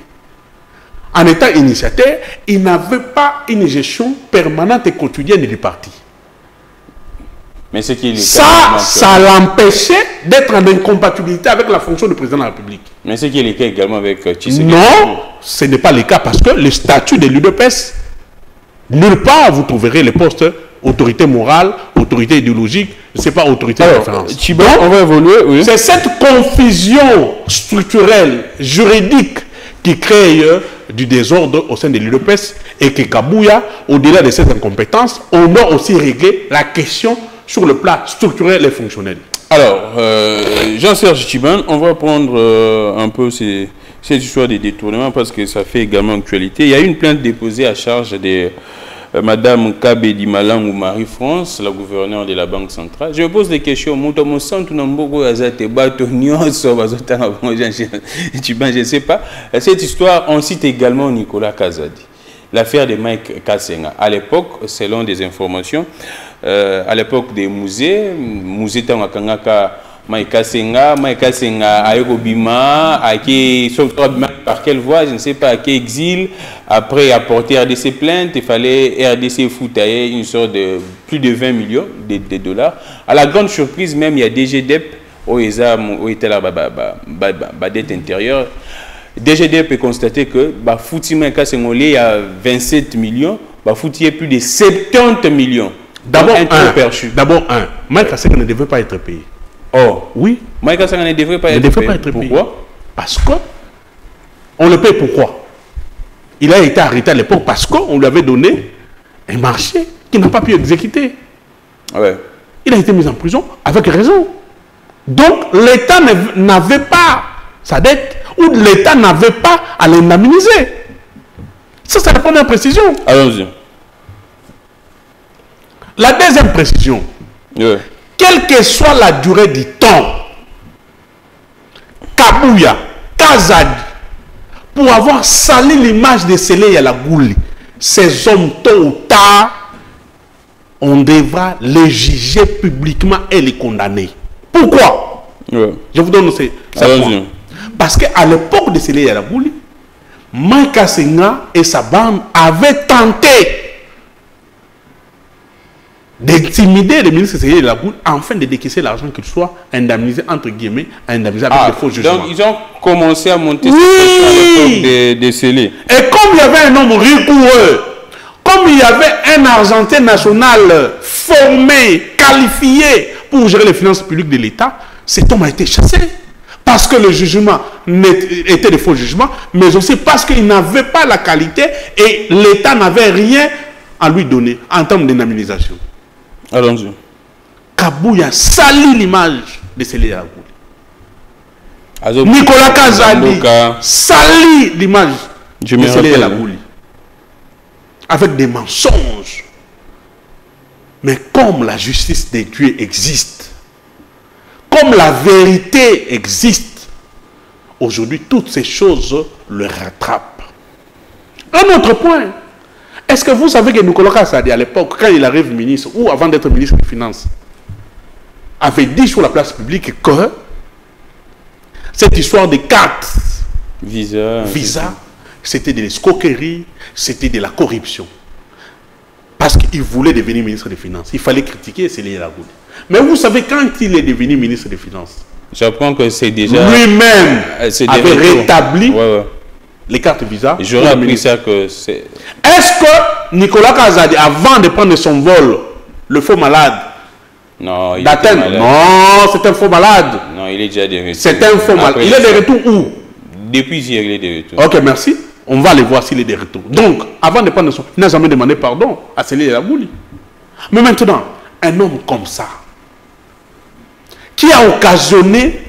En étant initiateur, il n'avait pas une gestion permanente et quotidienne du parti. Mais c'est qu'il ça l'empêchait d'être en incompatibilité avec la fonction du président de la République. Mais c'est qui est le cas également avec Tshisekedi. Non, ce n'est pas le cas parce que le statut de l'UDPS, nulle part vous trouverez les postes autorité morale, autorité idéologique, je ne sais pas, autorité de référence. On va évoluer, oui. C'est cette confusion structurelle, juridique, qui crée du désordre au sein de l'UDPS et que Kabouya, au-delà de cette incompétence, on doit aussi régler la question sur le plan structurel et fonctionnel. Alors, Jean-Serge Tchiban, on va prendre un peu cette histoire des détournements parce que ça fait également actualité. Il y a une plainte déposée à charge de Madame Kabedi Malang ou Marie-France, la gouverneure de la Banque centrale. Je me pose des questions. Je ne sais pas. Cette histoire, on cite également Nicolas Kazadi. L'affaire de Mike Kassenga. À l'époque, selon des informations, à l'époque des musées Tangakangaka Maïka Senga Aérobima, par quelle voie, je ne sais pas, à quel exil. Après, apporter RDC plainte, il fallait RDC foutailler une sorte de plus de 20 millions de dollars. À la grande surprise, même, il y a DGDEP, où était la dette intérieure. DGDEP peut constater que Foutima Kassengolé, il y a 27 millions, Fouti, il y a plus de 70 millions. D'abord, Maïka Senga ne devait pas être payé. Oh, oui. Maïka Senga ne devrait pas être payé. Pourquoi? Parce que on le paye pourquoi? Il a été arrêté à l'époque parce qu'on lui avait donné un marché qu'il n'a pas pu exécuter. Ouais. Il a été mis en prison avec raison. Donc l'État n'avait pas sa dette ou l'État n'avait pas à l'indemniser. Ça, c'est la première précision. Allons-y. La deuxième précision. Ouais. Quelle que soit la durée du temps, Kabouya, Kazadi, pour avoir sali l'image de Sélé Yalagouli, ces hommes, tôt ou tard, on devra les juger publiquement et les condamner. Pourquoi? Ouais. Je vous donne ces points. Parce qu'à l'époque de Sélé Yalagouli, Maïka Senga et sa bande avaient tenté d'intimider le ministre de la Goule afin de décaisser l'argent qu'il soit indemnisé, entre guillemets, indemnisé avec des faux jugements. Donc ils ont commencé à monter des scellés. Et comme il y avait un homme rigoureux, comme il y avait un Argentin national formé, qualifié pour gérer les finances publiques de l'État, cet homme a été chassé. Parce que le jugement était de faux jugements, mais aussi parce qu'il n'avait pas la qualité et l'État n'avait rien à lui donner en termes d'indemnisation. Allons-y. Kabouya salit l'image de Sélé Yalagouli. Nicolas Kazadi salit l'image de Sélé Yalagouli. Avec des mensonges. Mais comme la justice des dieux existe, comme la vérité existe, aujourd'hui toutes ces choses le rattrapent. Un autre point. Est-ce que vous savez que Nicolas Kazadi, à l'époque, quand il arrive ministre, ou avant d'être ministre des Finances, avait dit sur la place publique que cette histoire de cartes Visa, c'était de l'escroquerie, c'était de la corruption. Parce qu'il voulait devenir ministre des Finances. Il fallait critiquer Sélé Yalagouli. Mais vous savez, quand il est devenu ministre des Finances, j'apprends que c'est déjà... lui-même avait rétabli les cartes Visa. J'aurais appris ça que c'est... Est-ce que Nicolas Kazadi, avant de prendre son vol, le faux malade, non, d'Athènes, non, c'est un faux malade. Non, il est déjà de retour. C'est un faux malade. Il est de retour où? Depuis hier, il est de retour. Ok, merci. On va aller voir s'il est de retour. Donc, avant de prendre son... Il n'a jamais demandé pardon à Sélé Yalagouli. Mais maintenant, un homme comme ça, qui a occasionné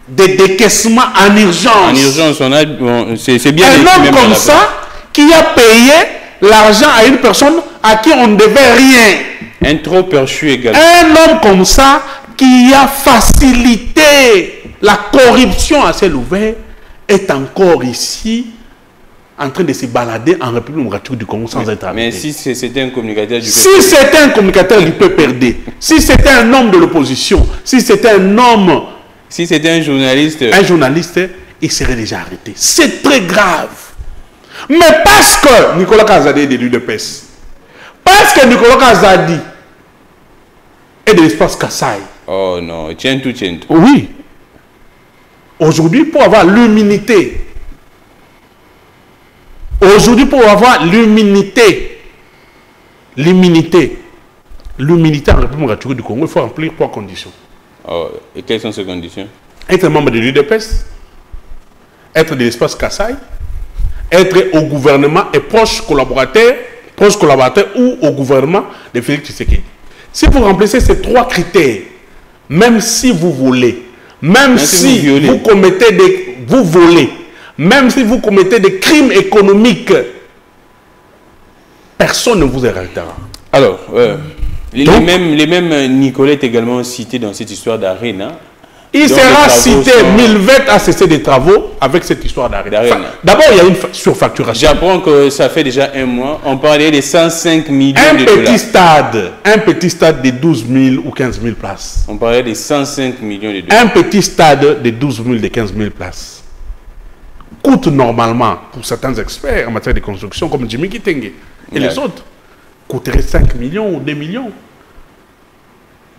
des décaissements en urgence. En urgence, on a... Bon, c'est bien... Un homme comme ça, qui a payé l'argent à une personne à qui on ne devait rien. Un trop perchu également. Un homme comme ça, qui a facilité la corruption à ciel ouvert, est encore ici, en train de se balader en République démocratique du Congo sans être arrêté. Mais si c'était un communicateur du PPRD. Si c'était un communicateur du PPRD, si c'était un homme de l'opposition, si c'était un homme... Si c'était un journaliste... Un journaliste, il serait déjà arrêté. C'est très grave. Mais parce que Nicolas Kazadi est de l'UDPS, parce que Nicolas Kazadi est de l'espace Kassai. Oh non, tiens tout. Oui. Aujourd'hui, pour avoir l'humilité, en République démocratique du Congo, il faut remplir 3 conditions. Oh, et quelles sont ces conditions? Être membre de l'UDPS, être de l'espace Kassai, être au gouvernement et proche collaborateur ou au gouvernement de Félix Tshisekedi. Si vous remplissez ces 3 critères, même si vous volez, même si vous commettez des crimes économiques, personne ne vous arrêtera. Alors, les mêmes Nicolette également cités dans cette histoire d'Arena Il sera cité, Milvet a cessé des travaux avec cette histoire d'arrêt. D'abord, il y a une surfacturation. J'apprends que ça fait déjà un mois. On parlait de 105 millions de dollars. Un petit stade de 12 000 ou 15 000 places. On parlait de 105 millions de dollars. Un petit stade de 12 000, de 15 000 places coûte normalement, pour certains experts en matière de construction, comme Jimmy Kitenge et les autres, coûterait 5 millions ou 2 millions.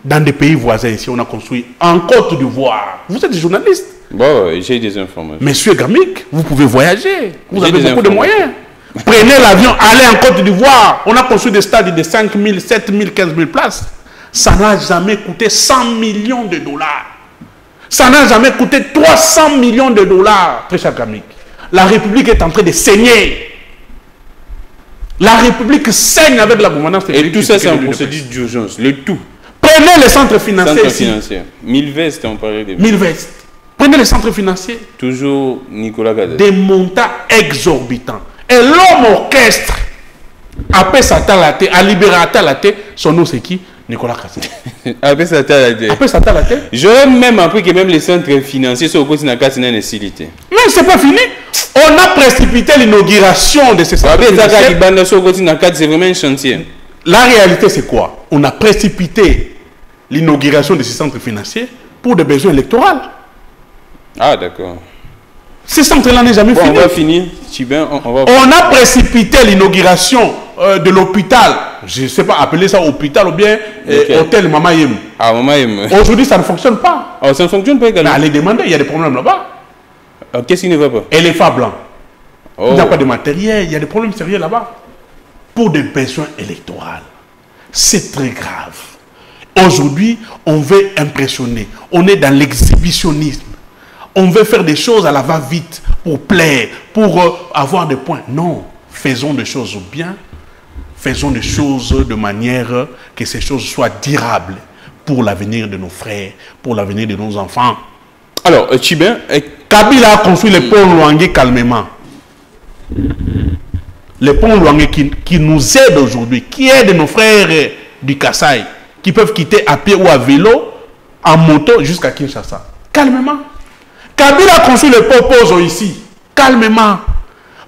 Dans des pays voisins ici, on a construit en Côte d'Ivoire. Vous êtes journaliste. Bon, j'ai des informations. Monsieur Gamik, vous pouvez voyager. Vous avez beaucoup de moyens. Prenez l'avion, allez en Côte d'Ivoire. On a construit des stades de 5 000, 7 000, 15 000 places. Ça n'a jamais coûté 100 millions de dollars. Ça n'a jamais coûté 300 millions de dollars, très cher Gamik. La République est en train de saigner. La République saigne avec la gouvernance. Et tout ça, c'est un procédure d'urgence. Le tout. Prenez les centres financiers. Milvest, on parlait de Milvest. Prenez les centres financiers. Toujours Nicolas Gade. Des montants exorbitants. Et l'homme orchestre, après Satalate, à Libératalate, son nom c'est qui? Nicolas Kassé. Après Satalate. J'aurais même appris que même les centres financiers sont au côté de la casse d'une facilité. Mais c'est pas fini. On a précipité l'inauguration de ces centres financiers. C'est vraiment un chantier. La réalité, c'est quoi? On a précipité l'inauguration de ces centres financiers pour des besoins électoraux. Ah, d'accord. Ces centres-là n'est jamais fini. On va finir. On a précipité l'inauguration de l'hôpital. Je ne sais pas appeler ça hôpital ou bien hôtel Mama Yem. Ah, Mama Yem. Aujourd'hui, ça ne fonctionne pas. Oh, ça ne fonctionne pas également. Mais allez demander, il y a des problèmes là-bas. Qu'est-ce qui ne va pas? Éléphant blanc. Oh. Il n'y a pas de matériel, il y a des problèmes sérieux là-bas. Pour des besoins électoraux. C'est très grave. Aujourd'hui, on veut impressionner. On est dans l'exhibitionnisme. On veut faire des choses à la va-vite pour plaire, pour avoir des points. Non, faisons des choses bien. Faisons des choses de manière que ces choses soient durables pour l'avenir de nos frères, pour l'avenir de nos enfants. Alors, Tchibin, Kabila a construit le pont Luangue calmement. Le pont Luangue qui nous aide aujourd'hui, qui aide nos frères du Kasaï, qui peuvent quitter à pied ou à vélo, en moto jusqu'à Kinshasa. Calmement. Kabila a construit le pont Pozo ici. Calmement.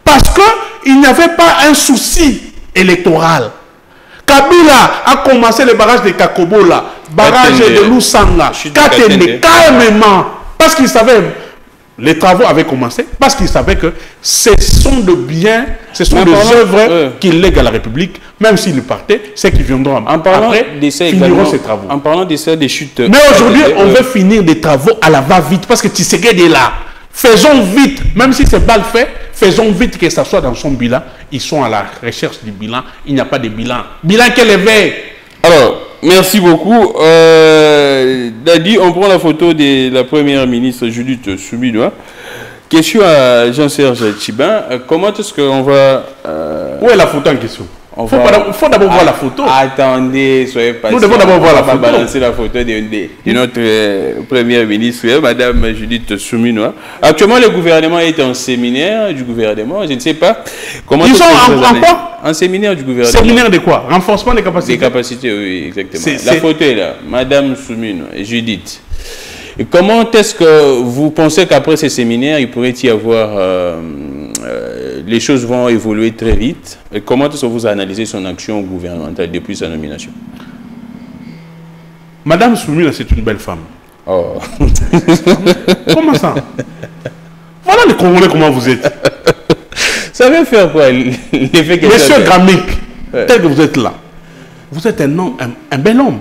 Parce qu'il n'y avait pas un souci électoral. Kabila a commencé le barrage de Kakobola, barrage de Lusanga, Katende, calmement. Parce qu'il savait, les travaux avaient commencé, parce qu'il savait que ce sont de biens, ce sont des œuvres qu'il lègue à la République, même s'ils partaient, ceux qui viendront après finiront ces travaux. En parlant de ça, des chutes. Mais aujourd'hui, on veut finir des travaux à la va-vite, parce que Tshisekedi est là. Faisons vite, même si c'est mal fait, faisons vite que ça soit dans son bilan. Ils sont à la recherche du bilan. Il n'y a pas de bilan. Bilan qu'elle éveille. Alors, merci beaucoup. Dadi, on prend la photo de la première ministre Judith Suminwa. Question à Jean-Serge Tchibin. Comment est-ce qu'on va... Où est la photo en question? Il faut d'abord voir la photo. Attendez, soyez patient. Nous devons d'abord voir la photo. On va balancer la photo de notre première ministre, Madame Judith Suminwa. Actuellement, le gouvernement est en séminaire du gouvernement. Je ne sais pas comment... Ils sont en quoi? En séminaire du gouvernement. Séminaire de quoi? Renforcement des capacités? Des capacités, oui, exactement. La photo est là. Madame Suminwa et Judith. Et comment est-ce que vous pensez qu'après ces séminaires, il pourrait y avoir... les choses vont évoluer très vite. Et comment est-ce que vous analysez son action gouvernementale depuis sa nomination? Madame Soumina, c'est une belle femme. Oh. Comment ça? Voilà les Congolais, comment vous êtes. Ça veut faire quoi? Monsieur Gamik, tel que vous êtes là, vous êtes un bel homme.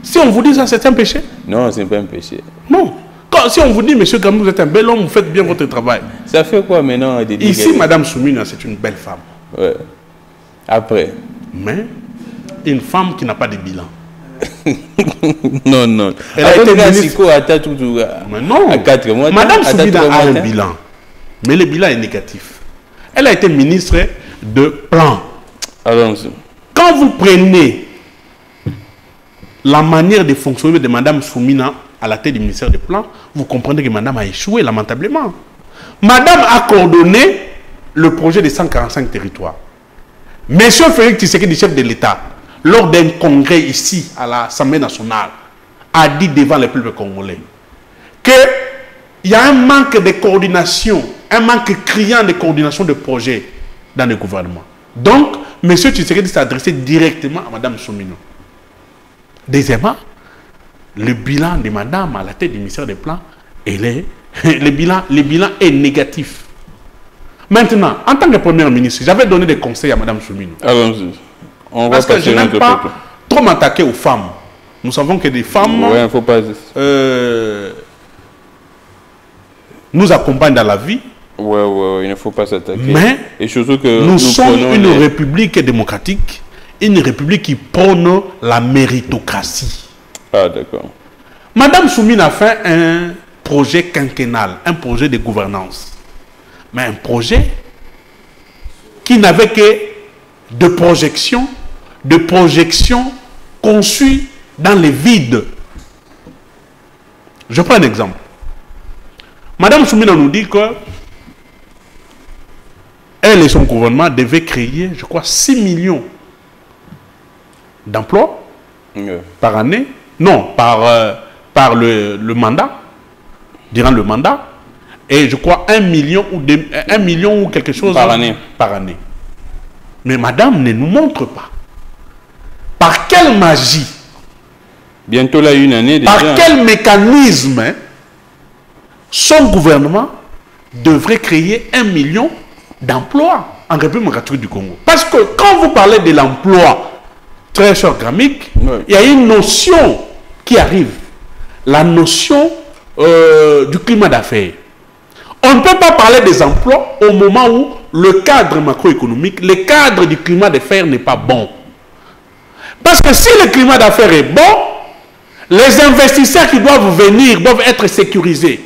Si on vous dit ça, c'est un péché? Non, ce n'est pas un péché. Non. Si on vous dit, monsieur Gamou, vous êtes un bel homme, vous faites bien votre travail. Ça fait quoi maintenant? Ici, Madame Soumina, c'est une belle femme. Ouais. Après. Mais, une femme qui n'a pas de bilan. Non, non. Elle a été ministre... Mais non. À 4 mois. Madame Soumina a un bilan. Mais le bilan est négatif. Elle a été ministre de plan. Allons-y. Quand vous prenez la manière de fonctionner de Madame Soumina à la tête du ministère des Plans, vous comprenez que Madame a échoué lamentablement. Madame a coordonné le projet des 145 territoires. Monsieur Félix Tshisekedi, chef de l'État, lors d'un congrès ici à l'Assemblée nationale, a dit devant le peuple congolais qu'il y a un manque de coordination, un manque criant de coordination de projets dans le gouvernement. Donc, M. Tshisekedi s'est adressé directement à Mme Soumino. Deuxièmement, le bilan de Madame à la tête du ministère des Plans, le bilan est négatif. Maintenant, en tant que Premier ministre, j'avais donné des conseils à Mme Soumino. Allons-y. Parce que je n'aime pas trop m'attaquer aux femmes. Nous savons que des femmes faut pas... nous accompagnent dans la vie. Ouais, il ne faut pas s'attaquer. Mais et surtout que nous sommes une république démocratique, une république qui prône la méritocratie. Ah, d'accord. Madame Soumine a fait un projet quinquennal, un projet de gouvernance. Mais un projet qui n'avait que de projections conçues dans les vides. Je prends un exemple. Madame Soumine nous dit que elle et son gouvernement devaient créer, je crois, 6 millions d'emplois par année. Non, par le mandat, durant le mandat. Et je crois 1 million ou quelque chose par année. Mais madame ne nous montre pas. Par quelle magie? Bientôt là, une année déjà. Par quel mécanisme son gouvernement devrait créer 1 million d'emplois en République démocratique du Congo? Parce que quand vous parlez de l'emploi, très cher Grammic, il y a une notion qui arrive. La notion du climat d'affaires. On ne peut pas parler des emplois au moment où le cadre macroéconomique, le cadre du climat d'affaires n'est pas bon. Parce que si le climat d'affaires est bon, les investisseurs qui doivent venir doivent être sécurisés.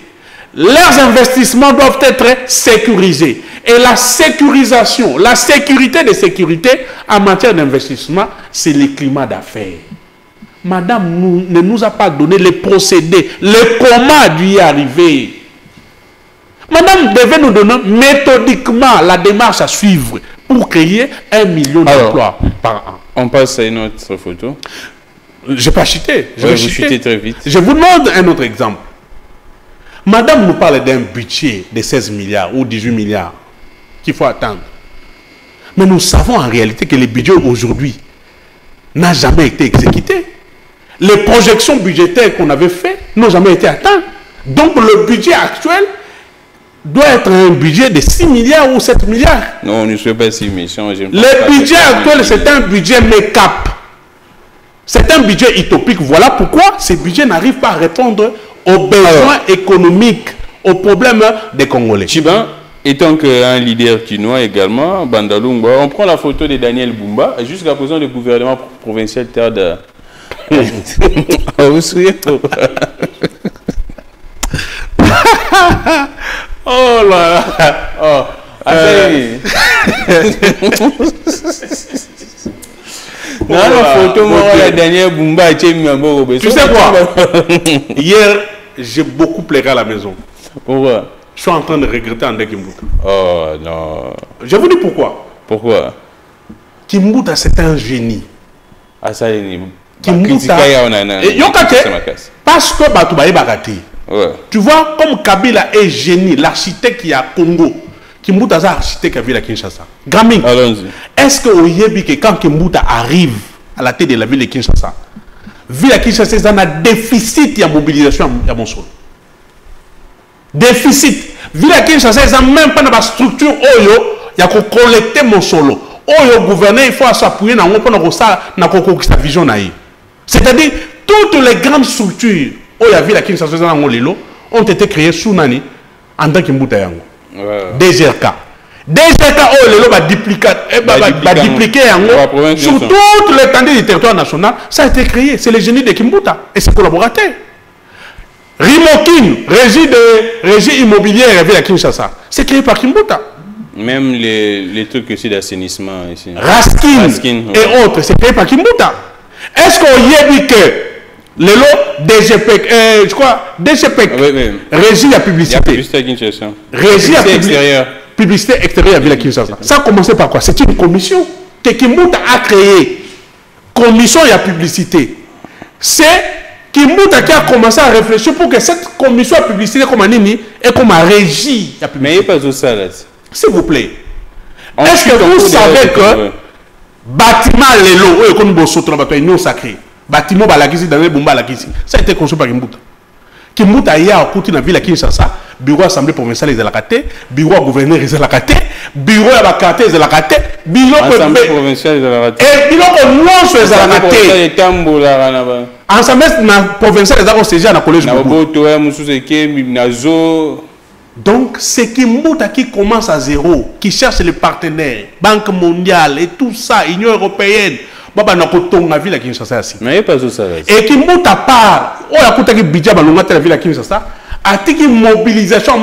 Leurs investissements doivent être sécurisés. Et la sécurisation, la sécurité de sécurité en matière d'investissement, c'est le climat d'affaires. Madame ne nous a pas donné les procédés, le comment d'y arriver. Madame devait nous donner méthodiquement la démarche à suivre pour créer 1 million d'emplois par an. On passe à une autre photo. Je peux chuter. Je vais chuter très vite. Je vous demande un autre exemple. Madame nous parle d'un budget de 16 milliards ou 18 milliards qu'il faut attendre. Mais nous savons en réalité que le budget aujourd'hui n'a jamais été exécuté. Les projections budgétaires qu'on avait faites n'ont jamais été atteintes. Donc le budget actuel doit être un budget de 6 milliards ou 7 milliards. Non, on ne souhaite pas 6 millions. Le budget actuel, c'est un budget make-up. C'est un budget utopique. Voilà pourquoi ce budget n'arrive pas à répondre aux besoins économiques, aux problèmes des Congolais. Chiban, étant qu'un leader quinois également, Bandalungwa, on prend la photo de Daniel Bumba, jusqu'à présent le gouvernement provincial tarde. Vous souvenez? Oh là là. Oh. Non, la photo, moi, la dernière Bumba, tu sais quoi? Hier, j'ai beaucoup pleuré à la maison. Pourquoi? Je suis en train de regretter André Kimbuta. Oh non. Je vous dis pourquoi. Pourquoi? Kimbuta, c'est un génie. Ah, ça, Kimbuta. Parce que Batoubaï Bagati. Tu vois, comme Kabila est génie, l'architecte qui est à Congo, Kimbuta est architecte à Ville à Kinshasa. Grammy, est-ce que au Yébi, quand Kimbuta arrive à la tête de la ville de Kinshasa, Ville à Kinshasa, il y a un déficit de mobilisation à mon sol. Déficit. Ville à Kinshasa, il n'y a même pas de structure, il y a qu'on collecter mon solo. Le gouvernement, il faut s'appuyer dans sa vision. C'est-à-dire, toutes les grandes structures ont été créées sous Nani en tant que Mbouta. DGRK. DGRK va dupliquer sur toute l'étendue du territoire national. Ça a été créé. C'est le génie de Kimbuta et ses collaborateurs. Rimokin, régie immobilière à Kinshasa, c'est créé par Kimbuta. Même les trucs aussi d'assainissement ici. Raskin et autres, c'est créé par Kimbuta. Est-ce qu'on y a dit que le lot DGPEC, je crois, DGPEC, régie à publicité. Régie à publicité extérieure à Ville Kinshasa. Ça a commencé par quoi? C'est une commission que Kimbuta a créée. Commission et à publicité. C'est Kimbuta qui a commencé à réfléchir pour que cette commission de publicité comme Anini et comme à régie. Mais il n'y a pas de ça là. S'il vous plaît. Est-ce que vous savez que bâtiment Lelo, comme Bosoto, non sacré, bâtiment Balakisi, dans les Bumba Lakisi, ça a été construit par Kimbuta. Kimbuta y a dans la ville à Kinshasa, bureau assemblée provinciale de la KT, bureau gouverneur de la KT, bureau de la KT de la KT, bureau assemblée provinciale de la KT. Et bureau que non sur la KT. Ensemble provincial des arts siégé à la collège. Donc c'est Kimbuta qui commence à zéro, qui cherche les partenaires, Banque mondiale et tout ça, Union européenne. Baba na kotonga ville à Kinshasa aussi. Mais pas ça. Et Kimbuta part, on a coûté que budget balonga la ville à Kinshasa, a été mobilisation,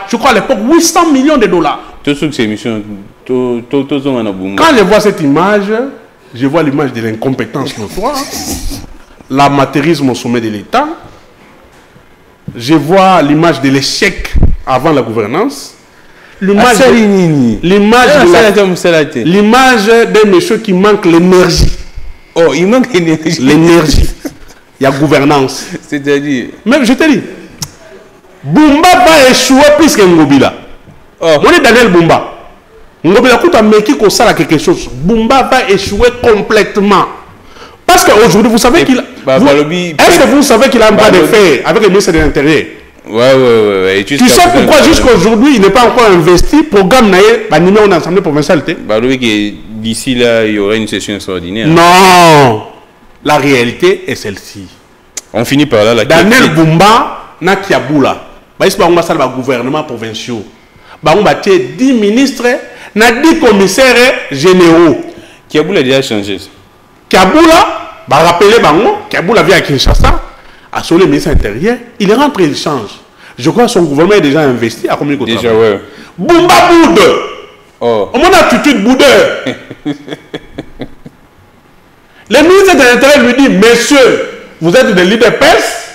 je crois à l'époque 800 millions de dollars. Tout ce que c'est mission, quand je vois cette image, je vois l'image de l'incompétence notoire. L'amateurisme au sommet de l'État. Je vois l'image de l'échec avant la gouvernance. L'image d'un monsieur qui manque l'énergie. Oh, il manque l'énergie. L'énergie. Il y a gouvernance. C'est-à-dire. Même je te dis, Bumba va échouer plus que Ngobila. Oh. On est Daniel Bumba. Ngobila coûte un mec qui consacre quelque chose. Bumba va échouer complètement. Parce qu'aujourd'hui, vous savez qu'il a... Est-ce que vous savez qu'il a un bras de fer avec le ministre de l'Intérieur? Ouais. Tu sais pourquoi jusqu'à aujourd'hui, il n'est pas encore investi programme naïe, bah, numéro d'assemblée provinciale. D'ici là, il y aura une session extraordinaire. Non! La réalité est celle-ci. On finit par là. Daniel Bumba, na Kiaboula. Bah, il y a un gouvernement provincial. Bah, on a 10 ministres, na 10 commissaires généraux. Kiaboula a déjà changé. Kiaboula, bah, rappelez, Kiaboula vient à Kinshasa, à son ministre intérieur, il rentre et il change. Je crois que son gouvernement est déjà investi à combien de temps? Déjà, ouais. Bumba boude. Oh. On a attitude boudeur. Le ministre de l'Intérieur lui dit, messieurs, vous êtes des leaders PES,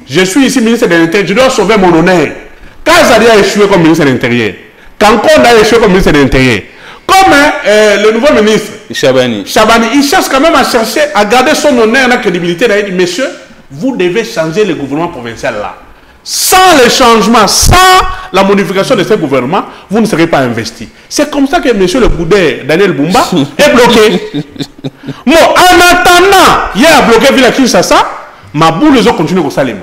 je suis ici ministre de l'Intérieur, je dois sauver mon honneur. Quand Zali a échoué comme ministre de l'Intérieur, quand Konda a échoué comme ministre de l'Intérieur, comme le nouveau ministre, Chabani, il cherche quand même à garder son honneur et la crédibilité. Il dit, messieurs, vous devez changer le gouvernement provincial là. Sans le changement, sans la modification de ce gouvernement, vous ne serez pas investi. C'est comme ça que M. le Boudé, Daniel Bumba, est bloqué. Bon, en attendant, il a bloqué Villa Kinshasa, ma boule, les autres continuent au Salem.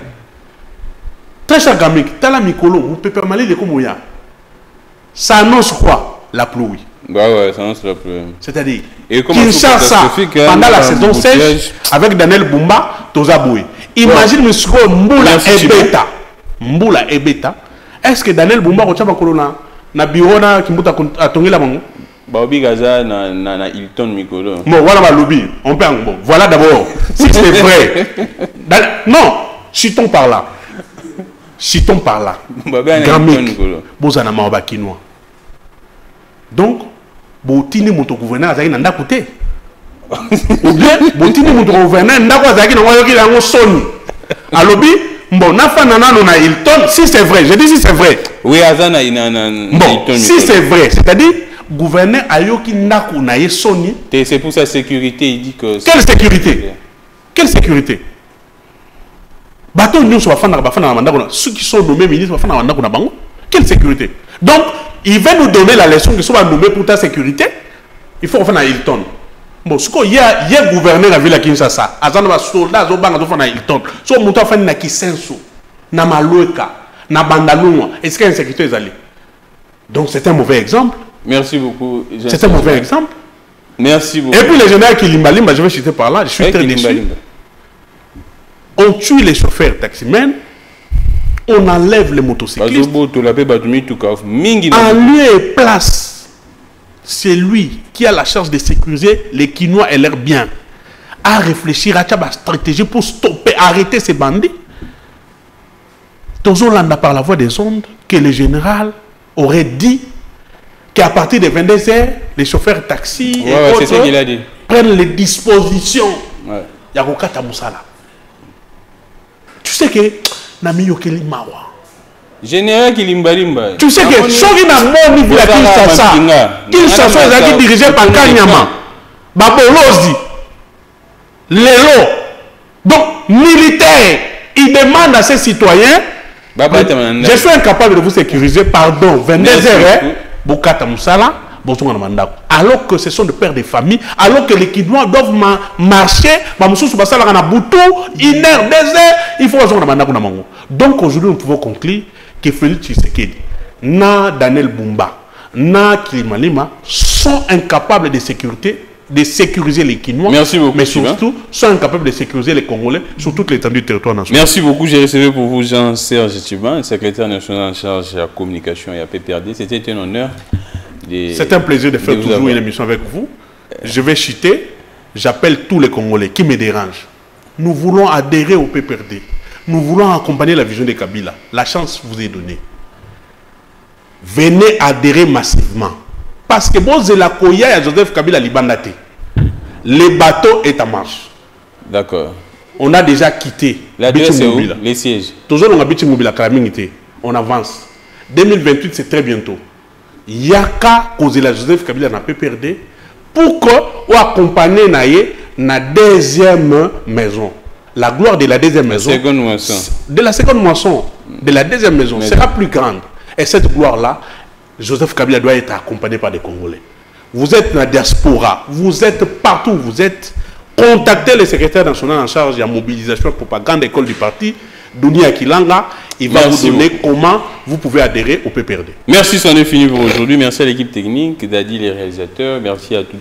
Très cher Gamik, Tala Mikolo, vous pouvez permettre les Komouya. Ça annonce quoi? La pluie. Bah ouais, ça annonce la pluie. C'est-à-dire, Kinshasa, pendant la saison sèche, avec Daniel Bumba, Tozaboui. Imagine M. Mboula et Beta. Mboula et Beta. Est-ce que Daniel Bumba na bureau na Kimbuta a tourné la bango? Bah obi gaza na Hilton Mikolo. Bon voilà ma lobby. On peut bon. Voilà d'abord. Si c'est vrai. Non, citons par là. Citons par là. Gramik. Bozana maoba kinois. Donc, botini mon gouverneur azaki nanda côté. Ou bien botini mon gouverneur ndako azaki na wayoki la ngo soni. A lobby. Bon, na Hilton, si c'est vrai, je dis si c'est vrai. Oui, Azana, bon, si c'est vrai, c'est-à-dire, gouverneur Ayoki Naku na Sony. C'est pour sa sécurité, il dit que. Quelle sécurité? Quelle sécurité? Bateau nous soit ceux qui sont nommés ministres, quelle sécurité? Donc, il va nous donner la leçon qu'ils sont nommés pour ta sécurité. Il faut faire à Hilton. Bon, ce qu'il y a gouverneur à Villa Kinshasa, Azana va soldat, Zobanga, Zofana Hilton, so Mouta fait na Kisenso, na Maloueka, na Bandaloua, est-ce qu'il y a une sécurité allée? Donc c'est un mauvais exemple. Merci beaucoup. C'est un mauvais exemple. Merci beaucoup. Et puis les généraux qui Limbalimba, je vais citer par là, je suis très déçu. On tue les chauffeurs taximens, on enlève les motocyclistes. En lieu et place. C'est lui qui a la charge de sécuriser les Quinois et leurs biens. À réfléchir à la stratégie pour stopper, arrêter ces bandits. Tozolanda par la voix des ondes que le général aurait dit qu'à partir de 22h, les chauffeurs taxis et autres prennent les dispositions. Yakokata Moussala. Tu sais que Nami Yokeli Mawa. Général Kilimbalimba. Tu sais que Chori n'a pas mis la Kinshasa. Kinshasa est dirigé par Kanyama. Babolozi. Lelo. Donc, militaire, il demande à ses citoyens, je suis incapable de vous sécuriser, pardon, 22 heures, Bokata Moussala, alors que ce sont des pères de famille, alors que les Kinois doivent marcher, une heure, 2 heures, il faut avoir un. Donc aujourd'hui, nous pouvons conclure que Félix Tshisekedi, na Daniel Bumba, na Kilimalima sont incapables de sécuriser les Kinois, mais surtout sont incapables de sécuriser les Congolais sur toute l'étendue du territoire national. Merci beaucoup. J'ai recevé pour vous Jean-Serge Tchiban, secrétaire national en charge de la communication et à PPRD. C'était un honneur. C'est un plaisir de faire toujours une émission avec vous. Je vais chuter. J'appelle tous les Congolais qui me dérangent. Nous voulons adhérer au PPRD. Nous voulons accompagner la vision de Kabila. La chance vous est donnée. Venez adhérer massivement. Parce que bon, c'est la Koya et Joseph Kabila Libandate. Le bateau est en marche. D'accord. On a déjà quitté. Les sièges. Toujours on a quitté Mobile. On avance. 2028, c'est très bientôt. Yaka Kozela Joseph Kabila n'a pas perdu pour qu'on accompagne na deuxième maison. La gloire de la deuxième maison, de la seconde moisson, de la deuxième maison sera plus grande. Et cette gloire-là, Joseph Kabila doit être accompagné par des Congolais. Vous êtes dans la diaspora, vous êtes partout, vous êtes. Contactez le secrétaire national en charge de la mobilisation et propagande école du parti, Dunia Kilanga. Il va vous donner comment vous pouvez adhérer au PPRD. Merci, c'en est fini pour aujourd'hui. Merci à l'équipe technique, Dadi les réalisateurs. Merci à toute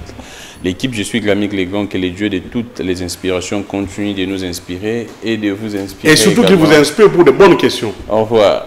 l'équipe. Je suis Glamik Legon, que les dieux de toutes les inspirations continuent de nous inspirer et de vous inspirer. Et surtout qu'ils vous inspirent pour de bonnes questions. Au revoir.